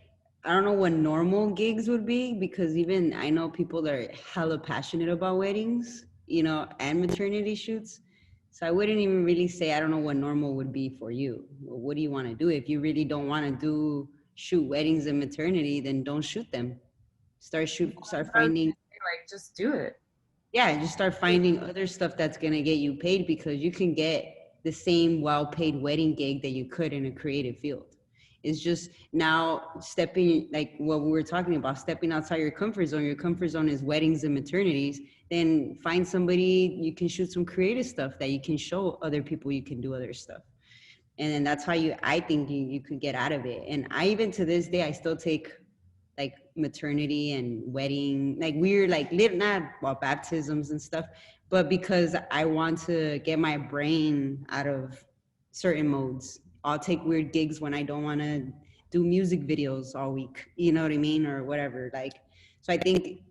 I don't know what normal gigs would be, because even I know people that are hella passionate about weddings, you know, and maternity shoots. So I wouldn't even really say I don't know what normal would be for you. Well, what do you want to do? If you really don't want to shoot weddings and maternity, then don't shoot them. Start finding, Like, just do it. yeah, just start finding other stuff that's gonna get you paid, because you can get the same well-paid wedding gig that you could in a creative field. It's just now stepping, like what we were talking about, stepping outside your comfort zone. Your comfort zone is weddings and maternities. Then find somebody you can shoot some creative stuff that you can show other people you can do other stuff. And then that's how I think you could get out of it. And I, even to this day, I still take like maternity and wedding, like weird, like not about baptisms and stuff, but because I want to get my brain out of certain modes. I'll take weird gigs when I don't want to do music videos all week, you know what I mean, or whatever. Like, so I think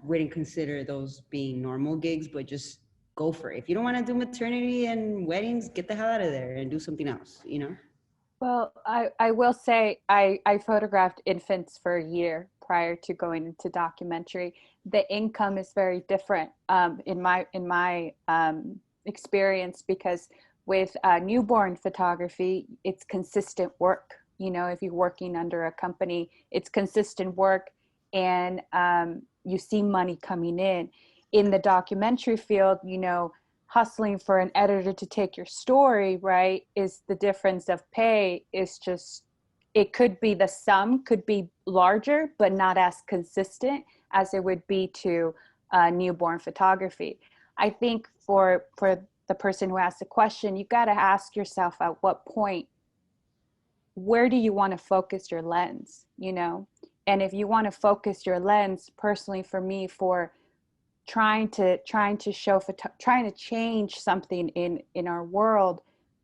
wouldn't consider those being normal gigs, but just go for it. If you don't want to do maternity and weddings, get the hell out of there and do something else, you know? Well, I will say I photographed infants for a year prior to going into documentary. The income is very different in my experience, because with newborn photography, it's consistent work. You know, if you're working under a company, it's consistent work, and you see money coming in. In the documentary field, you know, hustling for an editor to take your story, right, is the difference of pay is just, it could be, the sum could be larger, but not as consistent as it would be to newborn photography. I think for the person who asked the question, you got to ask yourself at what point, where do you want to focus your lens, you know? And if you want to focus your lens, personally for me, for trying to change something in our world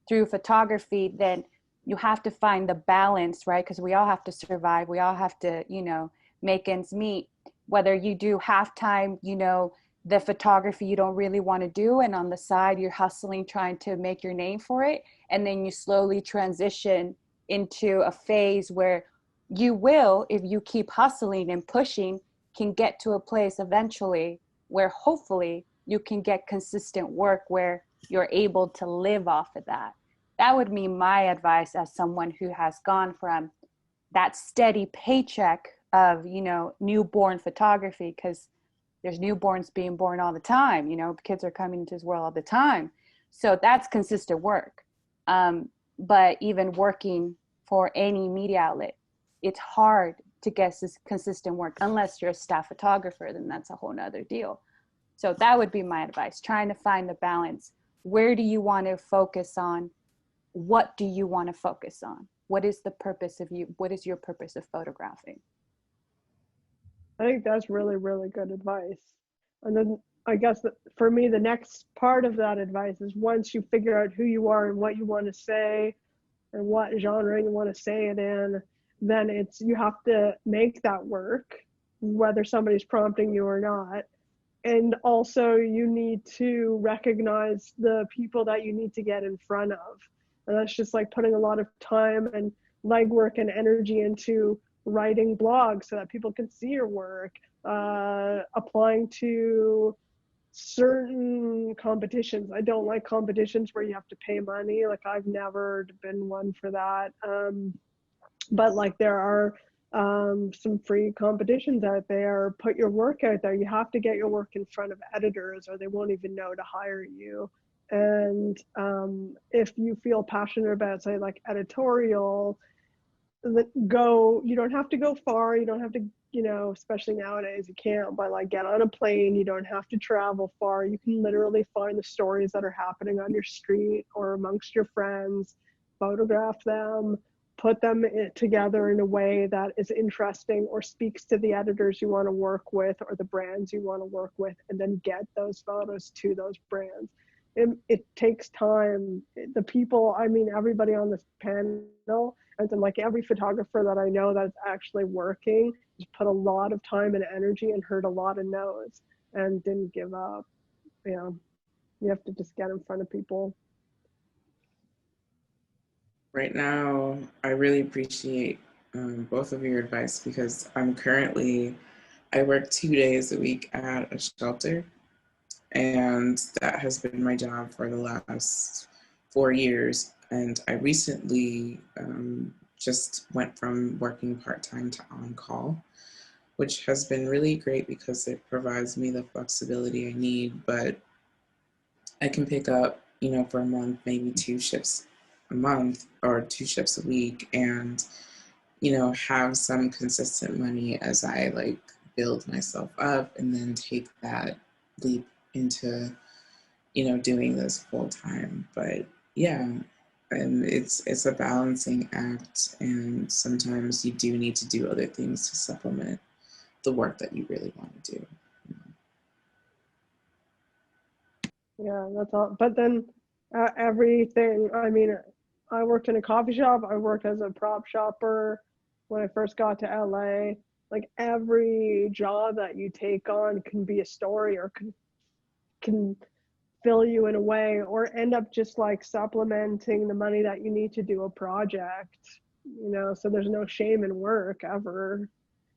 through photography, then you have to find the balance, right? Because we all have to survive. We all have to, you know, make ends meet. Whether you do halftime, you know, the photography you don't really want to do, and on the side you're hustling, trying to make your name for it, and then you slowly transition into a phase where you will, if you keep hustling and pushing, can get to a place eventually where hopefully you can get consistent work where you're able to live off of that. That would be my advice as someone who has gone from that steady paycheck of, you know, newborn photography, because there's newborns being born all the time, you know, kids are coming into this world all the time. So that's consistent work. But even working for any media outlet, it's hard to get this consistent work unless you're a staff photographer, then that's a whole nother deal. So that would be my advice, trying to find the balance. Where do you want to focus on? What do you want to focus on? What is the purpose of you? What is your purpose of photographing? I think that's really, really good advice. And then I guess that for me, the next part of that advice is, once you figure out who you are and what you want to say and what genre you want to say it in, then it's, you have to make that work, whether somebody's prompting you or not. And also you need to recognize the people that you need to get in front of. And that's just like putting a lot of time and legwork and energy into writing blogs so that people can see your work, applying to certain competitions. I don't like competitions where you have to pay money. Like, I've never been one for that. But like, there are some free competitions out there. Put your work out there. You have to get your work in front of editors, or they won't even know to hire you. And if you feel passionate about, say, like editorial, you don't have to go far. You don't have to, you know, especially nowadays, you can't, but like, get on a plane. You don't have to travel far. You can literally find the stories that are happening on your street or amongst your friends, photograph them, put them together in a way that is interesting or speaks to the editors you want to work with or the brands you want to work with, and then get those photos to those brands. It takes time. The people, I mean, everybody on this panel, and then like every photographer that I know that's actually working, just put a lot of time and energy and heard a lot of no's and didn't give up. You know, you have to just get in front of people. Right now, I really appreciate both of your advice, because I work 2 days a week at a shelter, and that has been my job for the last 4 years. And I recently just went from working part-time to on-call, which has been really great because it provides me the flexibility I need. But I can pick up, for a month, maybe 2 shifts a month or 2 shifts a week, and, have some consistent money as I like build myself up, and then take that leap into, doing this full time. But yeah, and it's a balancing act, and sometimes you do need to do other things to supplement the work that you really want to do. Yeah, that's all. But then everything, I mean, I worked in a coffee shop. I worked as a prop shopper when I first got to LA. Like every job that you take on can be a story, or can fill you in a way, or end up just like supplementing the money that you need to do a project, so there's no shame in work ever.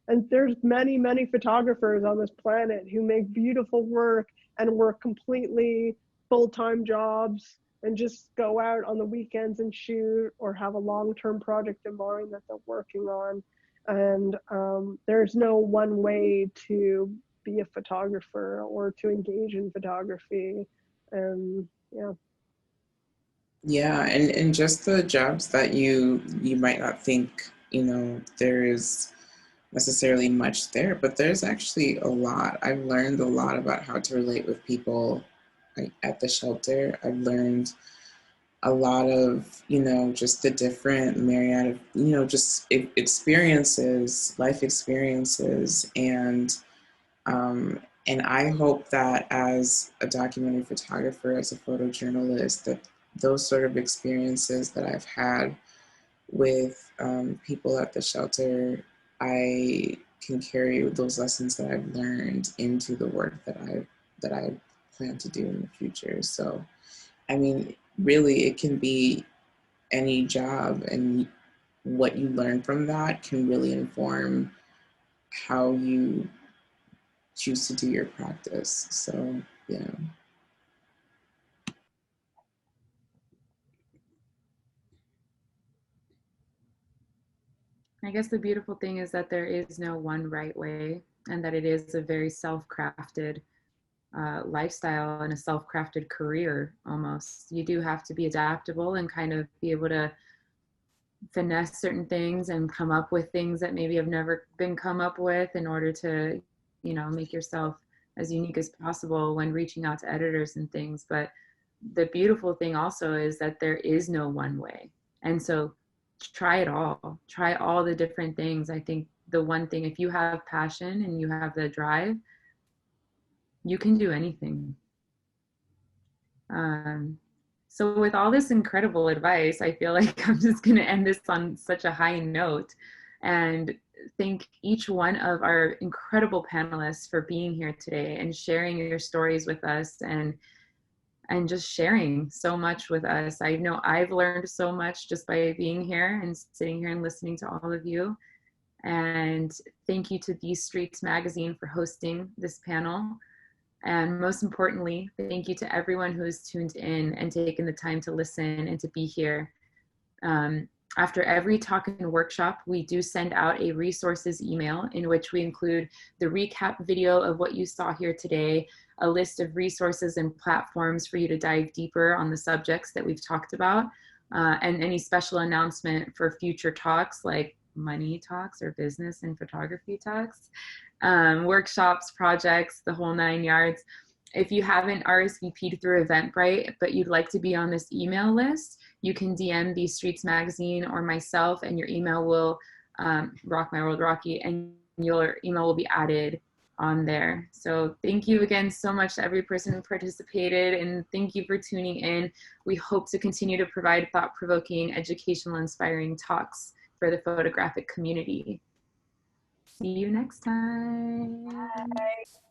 And there's many, many photographers on this planet who make beautiful work and work completely full-time jobs and just go out on the weekends and shoot, or have a long-term project in mind that they're working on. And there's no one way to be a photographer or to engage in photography. And yeah. Yeah, and just the jobs that you might not think, there is necessarily much there, but there's actually a lot. I've learned a lot about how to relate with people at the shelter. I've learned a lot of, just the different myriad of, just experiences, life experiences. And I hope that as a documentary photographer, as a photojournalist, that those sort of experiences that I've had with people at the shelter, I can carry those lessons that I've learned into the work that I plan to do in the future. So, I mean, really, it can be any job, and what you learn from that can really inform how you choose to do your practice. So, yeah. I guess the beautiful thing is that there is no one right way, and that it is a very self-crafted lifestyle and a self-crafted career almost. You do have to be adaptable and kind of be able to finesse certain things and come up with things that maybe have never been come up with, in order to, make yourself as unique as possible when reaching out to editors and things. But the beautiful thing also is that there is no one way. And so try it all. Try all the different things. I think the one thing, if you have passion and you have the drive, you can do anything. So with all this incredible advice, I feel like I'm just going to end this on such a high note, and thank each one of our incredible panelists for being here today and sharing your stories with us, and just sharing so much with us. I know I've learned so much just by being here and sitting here and listening to all of you. And thank you to These Streets magazine for hosting this panel. And most importantly, thank you to everyone who has tuned in and taken the time to listen and to be here. After every talk and workshop, we do send out a resources email in which we include the recap video of what you saw here today, a list of resources and platforms for you to dive deeper on the subjects that we've talked about, and any special announcement for future talks like money talks or business and photography talks, workshops, projects, the whole 9 yards. If you haven't RSVP'd through Eventbrite, but you'd like to be on this email list, you can DM These Streets Magazine or myself, and your email will, Rock My World Rocky, and your email will be added on there. So thank you again so much to every person who participated, and thank you for tuning in. We hope to continue to provide thought-provoking, educational, inspiring talks for the photographic community. See you next time. Bye.